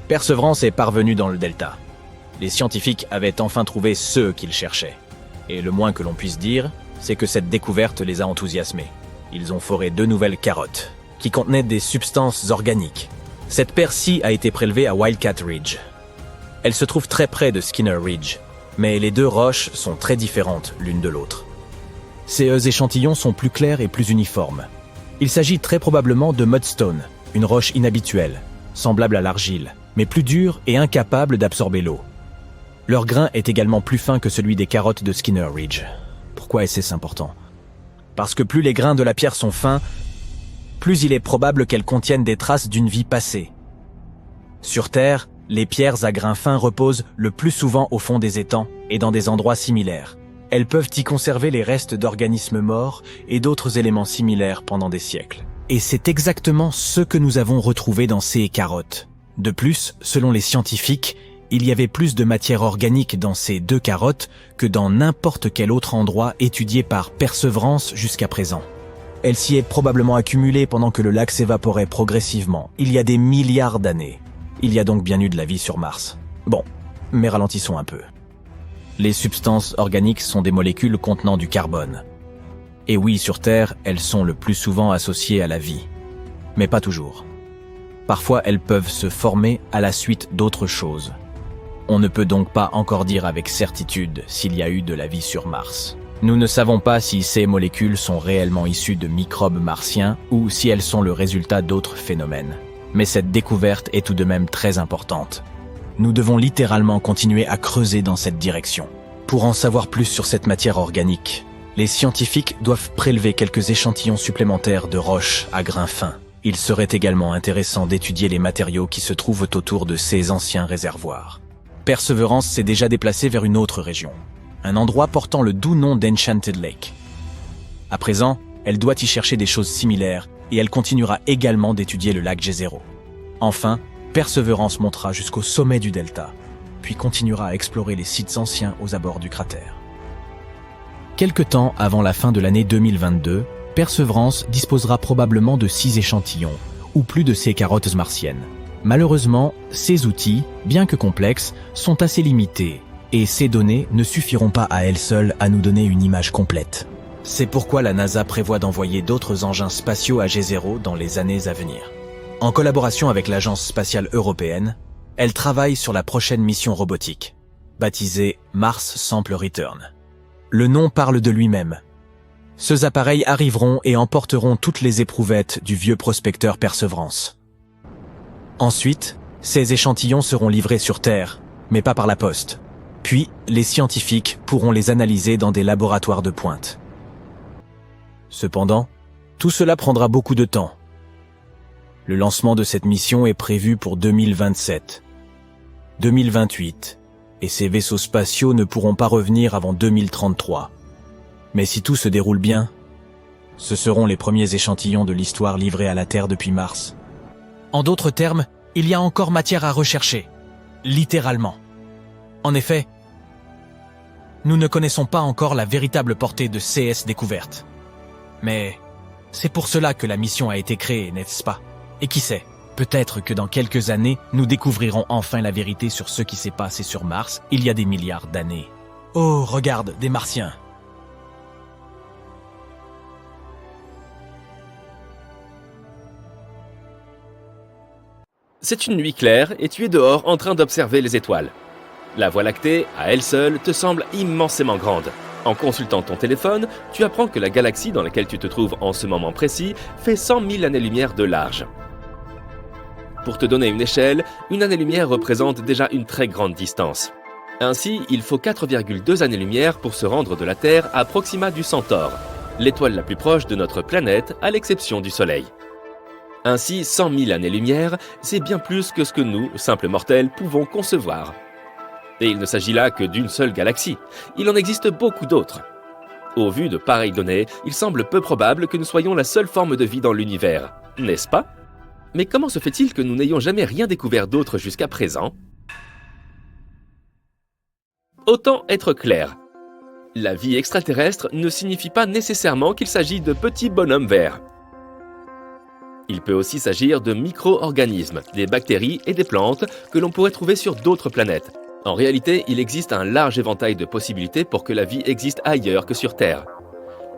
Perseverance est parvenu dans le delta. Les scientifiques avaient enfin trouvé ceux qu'ils cherchaient. Et le moins que l'on puisse dire, c'est que cette découverte les a enthousiasmés. Ils ont foré 2 nouvelles carottes, qui contenaient des substances organiques. Cette paire-ci a été prélevée à Wildcat Ridge. Elle se trouve très près de Skinner Ridge, mais les 2 roches sont très différentes l'une de l'autre. Ces échantillons sont plus clairs et plus uniformes. Il s'agit très probablement de mudstone, une roche inhabituelle, semblable à l'argile, mais plus dure et incapable d'absorber l'eau. Leur grain est également plus fin que celui des carottes de Skinner Ridge. Pourquoi est-ce important? Parce que plus les grains de la pierre sont fins, plus il est probable qu'elles contiennent des traces d'une vie passée. Sur Terre, les pierres à grains fins reposent le plus souvent au fond des étangs et dans des endroits similaires. Elles peuvent y conserver les restes d'organismes morts et d'autres éléments similaires pendant des siècles. Et c'est exactement ce que nous avons retrouvé dans ces carottes. De plus, selon les scientifiques, il y avait plus de matière organique dans ces 2 carottes que dans n'importe quel autre endroit étudié par Perseverance jusqu'à présent. Elle s'y est probablement accumulée pendant que le lac s'évaporait progressivement, il y a des milliards d'années. Il y a donc bien eu de la vie sur Mars. Bon, mais ralentissons un peu. Les substances organiques sont des molécules contenant du carbone. Et oui, sur Terre, elles sont le plus souvent associées à la vie. Mais pas toujours. Parfois, elles peuvent se former à la suite d'autres choses. On ne peut donc pas encore dire avec certitude s'il y a eu de la vie sur Mars. Nous ne savons pas si ces molécules sont réellement issues de microbes martiens ou si elles sont le résultat d'autres phénomènes. Mais cette découverte est tout de même très importante. Nous devons littéralement continuer à creuser dans cette direction. Pour en savoir plus sur cette matière organique, les scientifiques doivent prélever quelques échantillons supplémentaires de roches à grains fins. Il serait également intéressant d'étudier les matériaux qui se trouvent autour de ces anciens réservoirs. Perseverance s'est déjà déplacée vers une autre région, un endroit portant le doux nom d'Enchanted Lake. À présent, elle doit y chercher des choses similaires et elle continuera également d'étudier le lac Jezero. Enfin, Perseverance montera jusqu'au sommet du delta, puis continuera à explorer les sites anciens aux abords du cratère. Quelque temps avant la fin de l'année 2022, Perseverance disposera probablement de 6 échantillons, ou plus de ces carottes martiennes. Malheureusement, ces outils, bien que complexes, sont assez limités, et ces données ne suffiront pas à elles seules à nous donner une image complète. C'est pourquoi la NASA prévoit d'envoyer d'autres engins spatiaux à Jezero dans les années à venir. En collaboration avec l'Agence spatiale européenne, elle travaille sur la prochaine mission robotique, baptisée Mars Sample Return. Le nom parle de lui-même. Ces appareils arriveront et emporteront toutes les éprouvettes du vieux prospecteur Perseverance. Ensuite, ces échantillons seront livrés sur Terre, mais pas par la poste. Puis, les scientifiques pourront les analyser dans des laboratoires de pointe. Cependant, tout cela prendra beaucoup de temps. Le lancement de cette mission est prévu pour 2027. 2028, et ces vaisseaux spatiaux ne pourront pas revenir avant 2033. Mais si tout se déroule bien, ce seront les premiers échantillons de l'histoire livrés à la Terre depuis Mars. En d'autres termes, il y a encore matière à rechercher, littéralement. En effet, nous ne connaissons pas encore la véritable portée de CS Découverte. Mais c'est pour cela que la mission a été créée, n'est-ce pas? Et qui sait, peut-être que dans quelques années, nous découvrirons enfin la vérité sur ce qui s'est passé sur Mars il y a des milliards d'années. Oh, regarde, des Martiens! C'est une nuit claire et tu es dehors en train d'observer les étoiles. La Voie lactée, à elle seule, te semble immensément grande. En consultant ton téléphone, tu apprends que la galaxie dans laquelle tu te trouves en ce moment précis fait 100 000 années-lumière de large. Pour te donner une échelle, une année-lumière représente déjà une très grande distance. Ainsi, il faut 4,2 années-lumière pour se rendre de la Terre à Proxima du Centaure, l'étoile la plus proche de notre planète à l'exception du Soleil. Ainsi, 100 000 années-lumière, c'est bien plus que ce que nous, simples mortels, pouvons concevoir. Et il ne s'agit là que d'une seule galaxie. Il en existe beaucoup d'autres. Au vu de pareilles données, il semble peu probable que nous soyons la seule forme de vie dans l'univers, n'est-ce pas? Mais comment se fait-il que nous n'ayons jamais rien découvert d'autre jusqu'à présent? Autant être clair. La vie extraterrestre ne signifie pas nécessairement qu'il s'agit de petits bonhommes verts. Il peut aussi s'agir de micro-organismes, des bactéries et des plantes que l'on pourrait trouver sur d'autres planètes. En réalité, il existe un large éventail de possibilités pour que la vie existe ailleurs que sur Terre.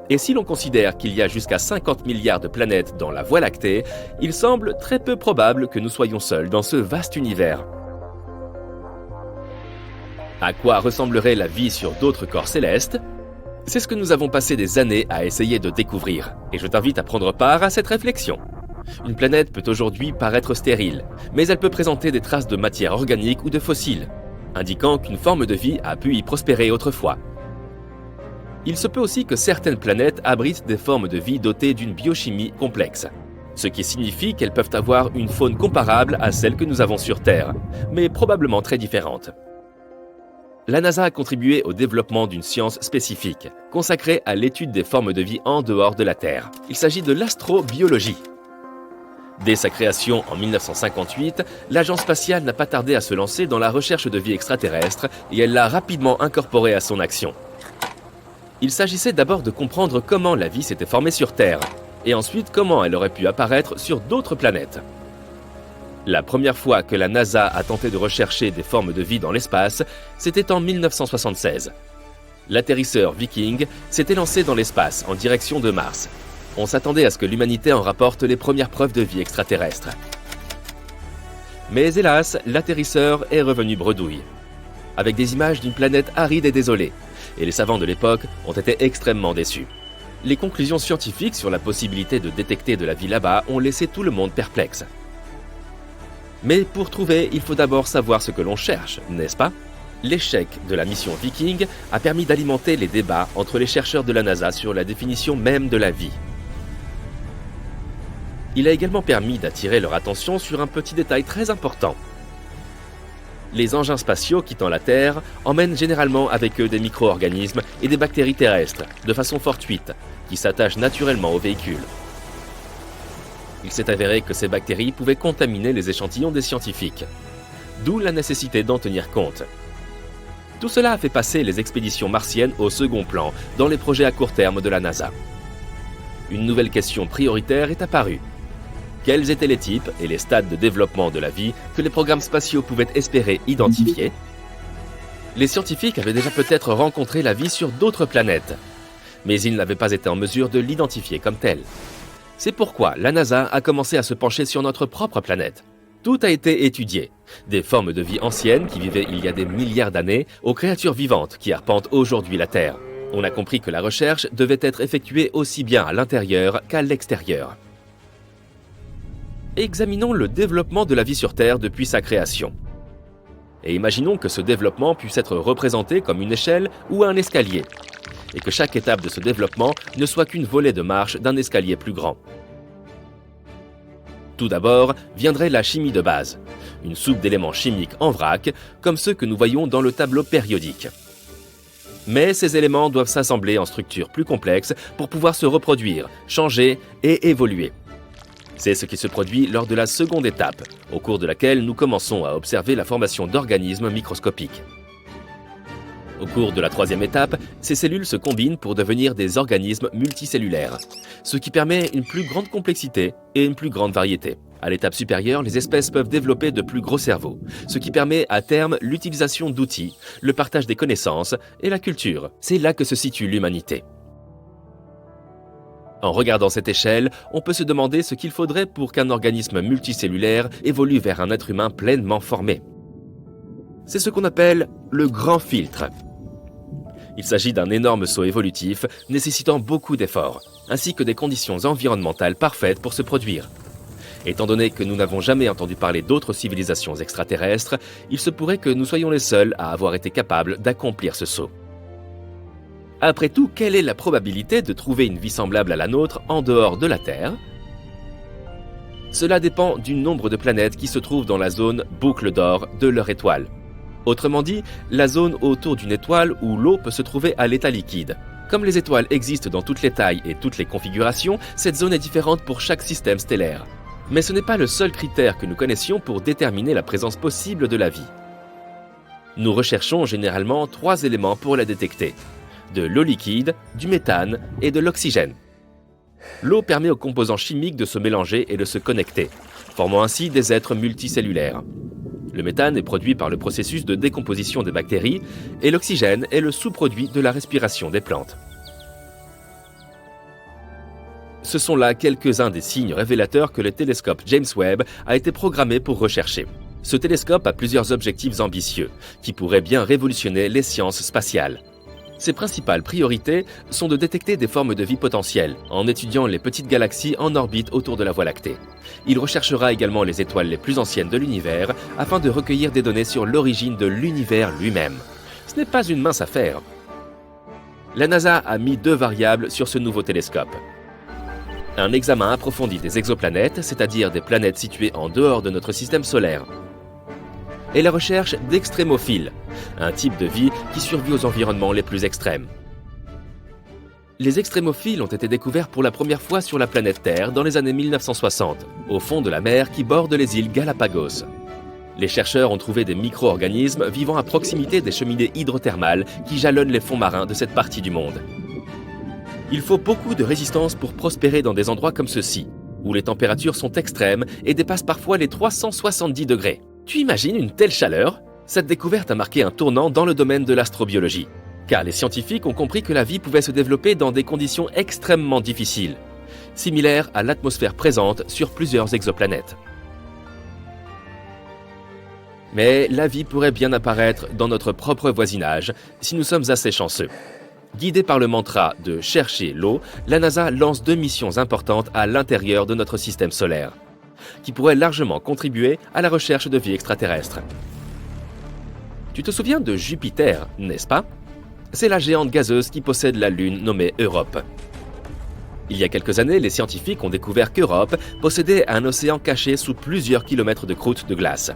Et si l'on considère qu'il y a jusqu'à 50 milliards de planètes dans la Voie lactée, il semble très peu probable que nous soyons seuls dans ce vaste univers. À quoi ressemblerait la vie sur d'autres corps célestes? C'est ce que nous avons passé des années à essayer de découvrir, et je t'invite à prendre part à cette réflexion. Une planète peut aujourd'hui paraître stérile, mais elle peut présenter des traces de matière organique ou de fossiles, indiquant qu'une forme de vie a pu y prospérer autrefois. Il se peut aussi que certaines planètes abritent des formes de vie dotées d'une biochimie complexe, ce qui signifie qu'elles peuvent avoir une faune comparable à celle que nous avons sur Terre, mais probablement très différente. La NASA a contribué au développement d'une science spécifique, consacrée à l'étude des formes de vie en dehors de la Terre. Il s'agit de l'astrobiologie. Dès sa création en 1958, l'agence spatiale n'a pas tardé à se lancer dans la recherche de vie extraterrestre et elle l'a rapidement incorporée à son action. Il s'agissait d'abord de comprendre comment la vie s'était formée sur Terre, et ensuite comment elle aurait pu apparaître sur d'autres planètes. La première fois que la NASA a tenté de rechercher des formes de vie dans l'espace, c'était en 1976. L'atterrisseur Viking s'était lancé dans l'espace en direction de Mars. On s'attendait à ce que l'humanité en rapporte les premières preuves de vie extraterrestre. Mais hélas, l'atterrisseur est revenu bredouille, avec des images d'une planète aride et désolée, et les savants de l'époque ont été extrêmement déçus. Les conclusions scientifiques sur la possibilité de détecter de la vie là-bas ont laissé tout le monde perplexe. Mais pour trouver, il faut d'abord savoir ce que l'on cherche, n'est-ce pas? L'échec de la mission Viking a permis d'alimenter les débats entre les chercheurs de la NASA sur la définition même de la vie. Il a également permis d'attirer leur attention sur un petit détail très important. Les engins spatiaux quittant la Terre emmènent généralement avec eux des micro-organismes et des bactéries terrestres, de façon fortuite, qui s'attachent naturellement aux véhicules. Il s'est avéré que ces bactéries pouvaient contaminer les échantillons des scientifiques, d'où la nécessité d'en tenir compte. Tout cela a fait passer les expéditions martiennes au second plan dans les projets à court terme de la NASA. Une nouvelle question prioritaire est apparue. Quels étaient les types et les stades de développement de la vie que les programmes spatiaux pouvaient espérer identifier? Les scientifiques avaient déjà peut-être rencontré la vie sur d'autres planètes, mais ils n'avaient pas été en mesure de l'identifier comme telle. C'est pourquoi la NASA a commencé à se pencher sur notre propre planète. Tout a été étudié, des formes de vie anciennes qui vivaient il y a des milliards d'années aux créatures vivantes qui arpentent aujourd'hui la Terre. On a compris que la recherche devait être effectuée aussi bien à l'intérieur qu'à l'extérieur. Examinons le développement de la vie sur Terre depuis sa création. Et imaginons que ce développement puisse être représenté comme une échelle ou un escalier, et que chaque étape de ce développement ne soit qu'une volée de marche d'un escalier plus grand. Tout d'abord viendrait la chimie de base, une soupe d'éléments chimiques en vrac, comme ceux que nous voyons dans le tableau périodique. Mais ces éléments doivent s'assembler en structures plus complexes pour pouvoir se reproduire, changer et évoluer. C'est ce qui se produit lors de la seconde étape, au cours de laquelle nous commençons à observer la formation d'organismes microscopiques. Au cours de la troisième étape, ces cellules se combinent pour devenir des organismes multicellulaires, ce qui permet une plus grande complexité et une plus grande variété. À l'étape supérieure, les espèces peuvent développer de plus gros cerveaux, ce qui permet à terme l'utilisation d'outils, le partage des connaissances et la culture. C'est là que se situe l'humanité. En regardant cette échelle, on peut se demander ce qu'il faudrait pour qu'un organisme multicellulaire évolue vers un être humain pleinement formé. C'est ce qu'on appelle le grand filtre. Il s'agit d'un énorme saut évolutif nécessitant beaucoup d'efforts, ainsi que des conditions environnementales parfaites pour se produire. Étant donné que nous n'avons jamais entendu parler d'autres civilisations extraterrestres, il se pourrait que nous soyons les seuls à avoir été capables d'accomplir ce saut. Après tout, quelle est la probabilité de trouver une vie semblable à la nôtre en dehors de la Terre ? Cela dépend du nombre de planètes qui se trouvent dans la zone boucle d'or de leur étoile. Autrement dit, la zone autour d'une étoile où l'eau peut se trouver à l'état liquide. Comme les étoiles existent dans toutes les tailles et toutes les configurations, cette zone est différente pour chaque système stellaire. Mais ce n'est pas le seul critère que nous connaissions pour déterminer la présence possible de la vie. Nous recherchons généralement 3 éléments pour la détecter: de l'eau liquide, du méthane et de l'oxygène. L'eau permet aux composants chimiques de se mélanger et de se connecter, formant ainsi des êtres multicellulaires. Le méthane est produit par le processus de décomposition des bactéries et l'oxygène est le sous-produit de la respiration des plantes. Ce sont là quelques-uns des signes révélateurs que le télescope James Webb a été programmé pour rechercher. Ce télescope a plusieurs objectifs ambitieux, qui pourraient bien révolutionner les sciences spatiales. Ses principales priorités sont de détecter des formes de vie potentielles, en étudiant les petites galaxies en orbite autour de la Voie lactée. Il recherchera également les étoiles les plus anciennes de l'univers, afin de recueillir des données sur l'origine de l'univers lui-même. Ce n'est pas une mince affaire. La NASA a mis 2 variables sur ce nouveau télescope. Un examen approfondi des exoplanètes, c'est-à-dire des planètes situées en dehors de notre système solaire. Et la recherche d'extrémophiles, un type de vie qui survit aux environnements les plus extrêmes. Les extrémophiles ont été découverts pour la première fois sur la planète Terre dans les années 1960, au fond de la mer qui borde les îles Galapagos. Les chercheurs ont trouvé des micro-organismes vivant à proximité des cheminées hydrothermales qui jalonnent les fonds marins de cette partie du monde. Il faut beaucoup de résistance pour prospérer dans des endroits comme ceux-ci, où les températures sont extrêmes et dépassent parfois les 370 degrés. Tu imagines une telle chaleur ? Cette découverte a marqué un tournant dans le domaine de l'astrobiologie, car les scientifiques ont compris que la vie pouvait se développer dans des conditions extrêmement difficiles, similaires à l'atmosphère présente sur plusieurs exoplanètes. Mais la vie pourrait bien apparaître dans notre propre voisinage si nous sommes assez chanceux. Guidée par le mantra de « chercher l'eau », la NASA lance 2 missions importantes à l'intérieur de notre système solaire, qui pourraient largement contribuer à la recherche de vie extraterrestre. Tu te souviens de Jupiter, n'est-ce pas ? C'est la géante gazeuse qui possède la Lune nommée Europe. Il y a quelques années, les scientifiques ont découvert qu'Europe possédait un océan caché sous plusieurs kilomètres de croûte de glace.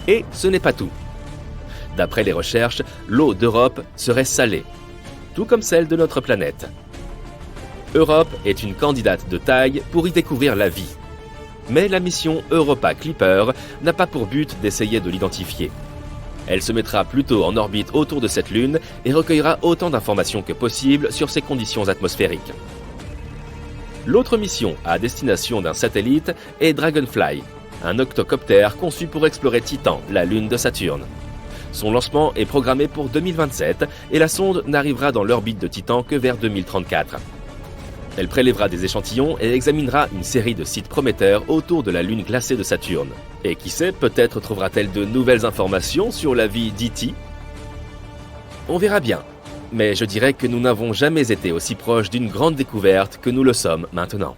Et ce n'est pas tout. D'après les recherches, l'eau d'Europe serait salée, tout comme celle de notre planète. Europe est une candidate de taille pour y découvrir la vie. Mais la mission Europa Clipper n'a pas pour but d'essayer de l'identifier. Elle se mettra plutôt en orbite autour de cette lune et recueillera autant d'informations que possible sur ses conditions atmosphériques. L'autre mission à destination d'un satellite est Dragonfly, un octocoptère conçu pour explorer Titan, la lune de Saturne. Son lancement est programmé pour 2027 et la sonde n'arrivera dans l'orbite de Titan que vers 2034. Elle prélèvera des échantillons et examinera une série de sites prometteurs autour de la lune glacée de Saturne. Et qui sait, peut-être trouvera-t-elle de nouvelles informations sur la vie d'E.T. On verra bien, mais je dirais que nous n'avons jamais été aussi proches d'une grande découverte que nous le sommes maintenant.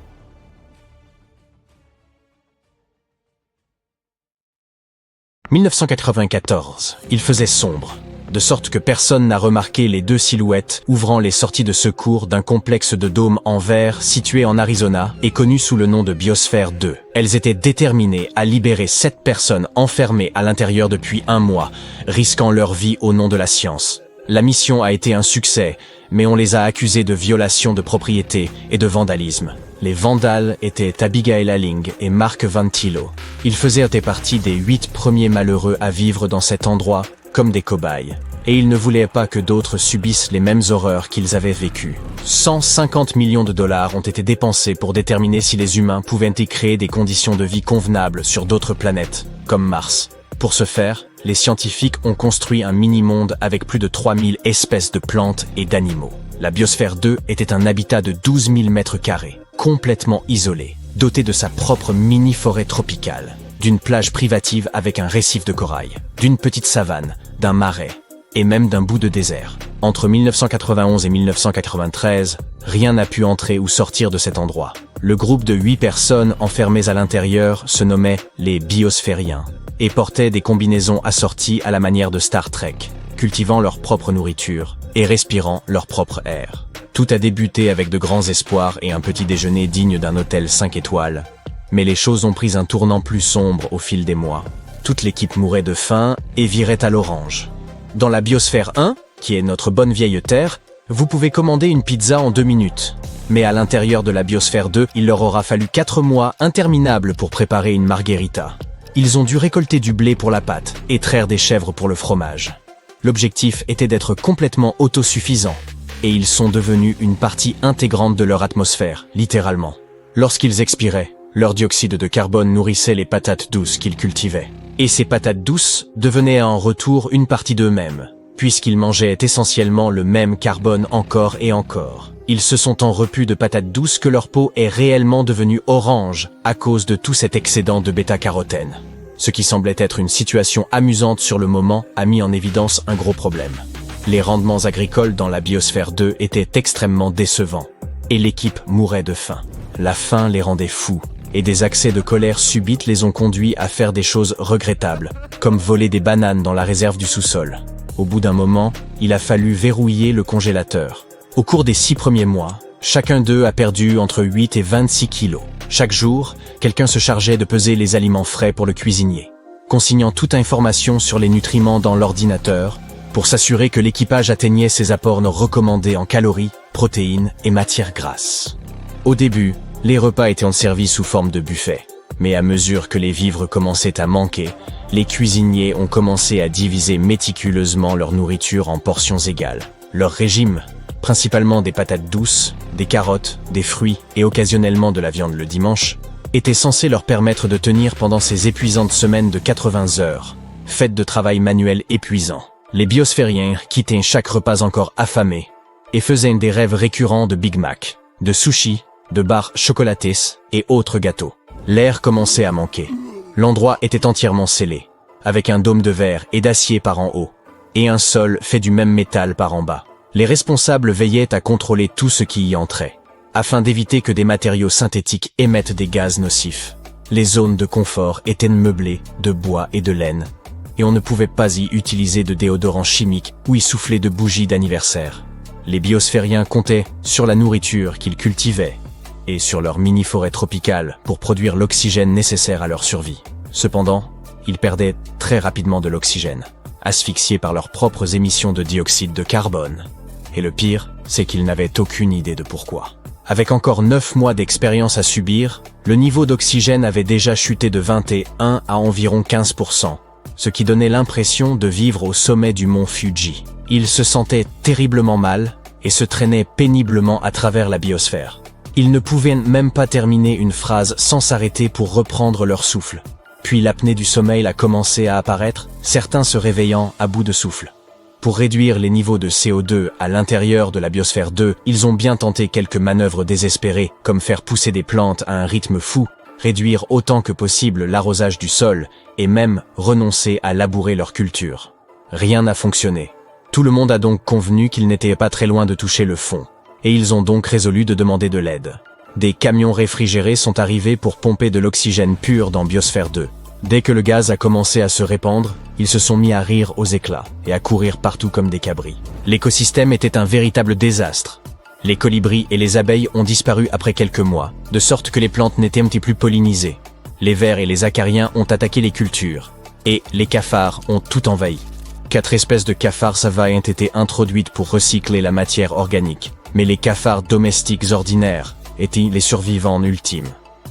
« 1994, il faisait sombre. de sorte que personne n'a remarqué les deux silhouettes ouvrant les sorties de secours d'un complexe de dômes en verre situé en Arizona et connu sous le nom de Biosphère 2. Elles étaient déterminées à libérer 7 personnes enfermées à l'intérieur depuis 1 mois, risquant leur vie au nom de la science. La mission a été un succès, mais on les a accusés de violation de propriété et de vandalisme. Les vandales étaient Abigail Alling et Mark Vantillo. Ils faisaient partie des 8 premiers malheureux à vivre dans cet endroit comme des cobayes. Et ils ne voulaient pas que d'autres subissent les mêmes horreurs qu'ils avaient vécues. 150 millions de dollars ont été dépensés pour déterminer si les humains pouvaient y créer des conditions de vie convenables sur d'autres planètes, comme Mars. Pour ce faire, les scientifiques ont construit un mini-monde avec plus de 3000 espèces de plantes et d'animaux. La Biosphère 2 était un habitat de 12 000 mètres carrés, complètement isolé, doté de sa propre mini-forêt tropicale, d'une plage privative avec un récif de corail, d'une petite savane, d'un marais, et même d'un bout de désert. Entre 1991 et 1993, rien n'a pu entrer ou sortir de cet endroit. Le groupe de 8 personnes enfermées à l'intérieur se nommait les Biosphériens et portaient des combinaisons assorties à la manière de Star Trek, cultivant leur propre nourriture et respirant leur propre air. Tout a débuté avec de grands espoirs et un petit déjeuner digne d'un hôtel 5 étoiles. Mais les choses ont pris un tournant plus sombre au fil des mois. Toute l'équipe mourait de faim et virait à l'orange. Dans la Biosphère 1, qui est notre bonne vieille Terre, vous pouvez commander une pizza en 2 minutes. Mais à l'intérieur de la Biosphère 2, il leur aura fallu 4 mois interminables pour préparer une margherita. Ils ont dû récolter du blé pour la pâte et traire des chèvres pour le fromage. L'objectif était d'être complètement autosuffisants, et ils sont devenus une partie intégrante de leur atmosphère, littéralement. Lorsqu'ils expiraient, leur dioxyde de carbone nourrissait les patates douces qu'ils cultivaient. Et ces patates douces devenaient en retour une partie d'eux-mêmes, puisqu'ils mangeaient essentiellement le même carbone encore et encore. Ils se sont en repus de patates douces que leur peau est réellement devenue orange à cause de tout cet excédent de bêta-carotène. Ce qui semblait être une situation amusante sur le moment a mis en évidence un gros problème. Les rendements agricoles dans la Biosphère 2 étaient extrêmement décevants, et l'équipe mourait de faim. La faim les rendait fous, et des accès de colère subite les ont conduits à faire des choses regrettables, comme voler des bananes dans la réserve du sous-sol. Au bout d'un moment, il a fallu verrouiller le congélateur. Au cours des 6 premiers mois, chacun d'eux a perdu entre 8 et 26 kilos. Chaque jour, quelqu'un se chargeait de peser les aliments frais pour le cuisinier, consignant toute information sur les nutriments dans l'ordinateur pour s'assurer que l'équipage atteignait ses apports recommandés en calories, protéines et matières grasses. Au début, les repas étaient servis sous forme de buffet, mais à mesure que les vivres commençaient à manquer, les cuisiniers ont commencé à diviser méticuleusement leur nourriture en portions égales. Leur régime, principalement des patates douces, des carottes, des fruits et occasionnellement de la viande le dimanche, était censé leur permettre de tenir pendant ces épuisantes semaines de 80 heures, faites de travail manuel épuisant. Les Biosphériens quittaient chaque repas encore affamés et faisaient des rêves récurrents de Big Mac, de sushis, de barres chocolatées et autres gâteaux. L'air commençait à manquer. L'endroit était entièrement scellé, avec un dôme de verre et d'acier par en haut, et un sol fait du même métal par en bas. Les responsables veillaient à contrôler tout ce qui y entrait, afin d'éviter que des matériaux synthétiques émettent des gaz nocifs. Les zones de confort étaient meublées de bois et de laine, et on ne pouvait pas y utiliser de déodorant chimique ou y souffler de bougies d'anniversaire. Les Biosphériens comptaient sur la nourriture qu'ils cultivaient et sur leur mini-forêt tropicale pour produire l'oxygène nécessaire à leur survie. Cependant, ils perdaient très rapidement de l'oxygène, asphyxiés par leurs propres émissions de dioxyde de carbone. Et le pire, c'est qu'ils n'avaient aucune idée de pourquoi. Avec encore 9 mois d'expérience à subir, le niveau d'oxygène avait déjà chuté de 21 à environ 15%, ce qui donnait l'impression de vivre au sommet du mont Fuji. Ils se sentaient terriblement mal et se traînaient péniblement à travers la biosphère. Ils ne pouvaient même pas terminer une phrase sans s'arrêter pour reprendre leur souffle. Puis l'apnée du sommeil a commencé à apparaître, certains se réveillant à bout de souffle. Pour réduire les niveaux de CO2 à l'intérieur de la Biosphère 2, ils ont bien tenté quelques manœuvres désespérées, comme faire pousser des plantes à un rythme fou, réduire autant que possible l'arrosage du sol, et même renoncer à labourer leur culture. Rien n'a fonctionné. Tout le monde a donc convenu qu'ils n'étaient pas très loin de toucher le fond, et ils ont donc résolu de demander de l'aide. Des camions réfrigérés sont arrivés pour pomper de l'oxygène pur dans Biosphère 2, Dès que le gaz a commencé à se répandre, ils se sont mis à rire aux éclats et à courir partout comme des cabris. L'écosystème était un véritable désastre. Les colibris et les abeilles ont disparu après quelques mois, de sorte que les plantes n'étaient plus pollinisées. Les vers et les acariens ont attaqué les cultures, et les cafards ont tout envahi. 4 espèces de cafards savailles ont été introduites pour recycler la matière organique, mais les cafards domestiques ordinaires étaient les survivants ultimes.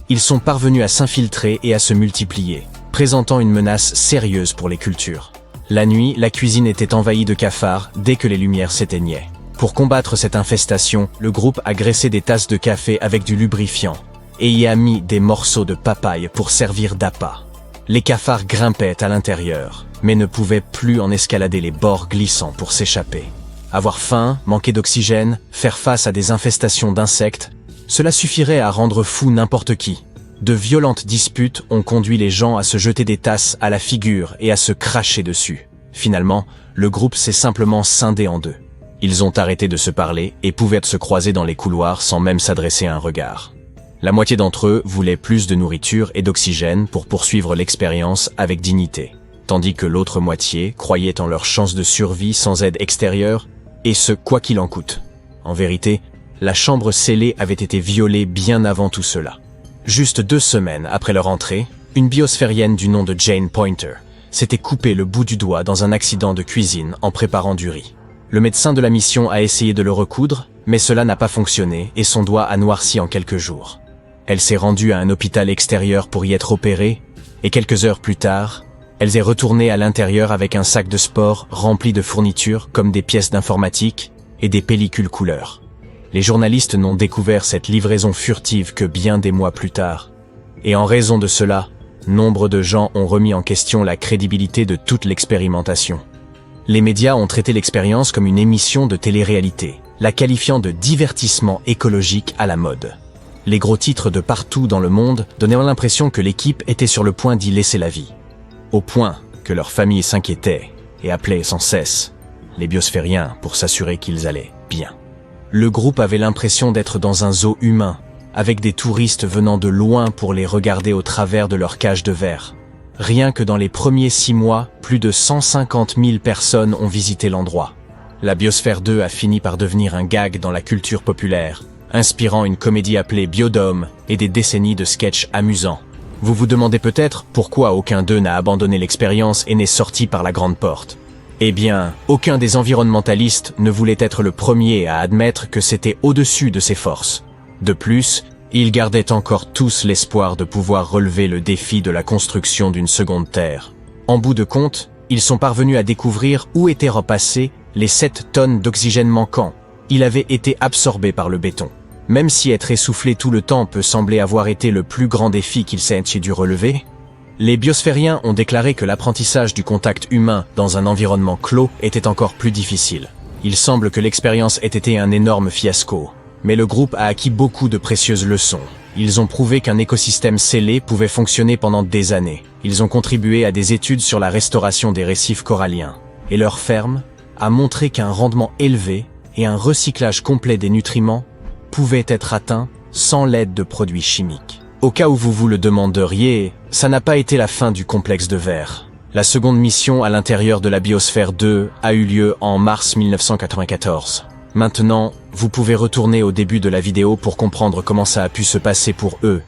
Ils sont parvenus à s'infiltrer et à se multiplier, présentant une menace sérieuse pour les cultures. La nuit, la cuisine était envahie de cafards dès que les lumières s'éteignaient. Pour combattre cette infestation, le groupe a graissé des tasses de café avec du lubrifiant et y a mis des morceaux de papaye pour servir d'appât. Les cafards grimpaient à l'intérieur, mais ne pouvaient plus en escalader les bords glissants pour s'échapper. Avoir faim, manquer d'oxygène, faire face à des infestations d'insectes, cela suffirait à rendre fou n'importe qui. De violentes disputes ont conduit les gens à se jeter des tasses à la figure et à se cracher dessus. Finalement, le groupe s'est simplement scindé en deux. Ils ont arrêté de se parler et pouvaient se croiser dans les couloirs sans même s'adresser un regard. La moitié d'entre eux voulaient plus de nourriture et d'oxygène pour poursuivre l'expérience avec dignité, tandis que l'autre moitié croyait en leur chance de survie sans aide extérieure, et ce quoi qu'il en coûte. En vérité, la chambre scellée avait été violée bien avant tout cela. Juste 2 semaines après leur entrée, une biosphérienne du nom de Jane Pointer s'était coupé le bout du doigt dans un accident de cuisine en préparant du riz. Le médecin de la mission a essayé de le recoudre, mais cela n'a pas fonctionné et son doigt a noirci en quelques jours. Elle s'est rendue à un hôpital extérieur pour y être opérée, et quelques heures plus tard, elle est retournée à l'intérieur avec un sac de sport rempli de fournitures comme des pièces d'informatique et des pellicules couleur. Les journalistes n'ont découvert cette livraison furtive que bien des mois plus tard. Et en raison de cela, nombre de gens ont remis en question la crédibilité de toute l'expérimentation. Les médias ont traité l'expérience comme une émission de télé-réalité, la qualifiant de divertissement écologique à la mode. Les gros titres de partout dans le monde donnaient l'impression que l'équipe était sur le point d'y laisser la vie. Au point que leurs familles s'inquiétaient et appelaient sans cesse les biosphériens pour s'assurer qu'ils allaient bien. Le groupe avait l'impression d'être dans un zoo humain, avec des touristes venant de loin pour les regarder au travers de leurs cages de verre. Rien que dans les premiers 6 mois, plus de 150 000 personnes ont visité l'endroit. La Biosphère 2 a fini par devenir un gag dans la culture populaire, inspirant une comédie appelée Biodome et des décennies de sketchs amusants. Vous vous demandez peut-être pourquoi aucun d'eux n'a abandonné l'expérience et n'est sorti par la grande porte. Eh bien, aucun des environnementalistes ne voulait être le premier à admettre que c'était au-dessus de ses forces. De plus, ils gardaient encore tous l'espoir de pouvoir relever le défi de la construction d'une seconde Terre. En bout de compte, ils sont parvenus à découvrir où étaient repassées les 7 tonnes d'oxygène manquant. Il avait été absorbé par le béton. Même si être essoufflé tout le temps peut sembler avoir été le plus grand défi qu'ils aient dû relever, les biosphériens ont déclaré que l'apprentissage du contact humain dans un environnement clos était encore plus difficile. Il semble que l'expérience ait été un énorme fiasco, mais le groupe a acquis beaucoup de précieuses leçons. Ils ont prouvé qu'un écosystème scellé pouvait fonctionner pendant des années. Ils ont contribué à des études sur la restauration des récifs coralliens, et leur ferme a montré qu'un rendement élevé et un recyclage complet des nutriments pouvaient être atteints sans l'aide de produits chimiques. Au cas où vous vous le demanderiez, ça n'a pas été la fin du complexe de verre. La seconde mission à l'intérieur de la Biosphère 2 a eu lieu en mars 1994. Maintenant, vous pouvez retourner au début de la vidéo pour comprendre comment ça a pu se passer pour eux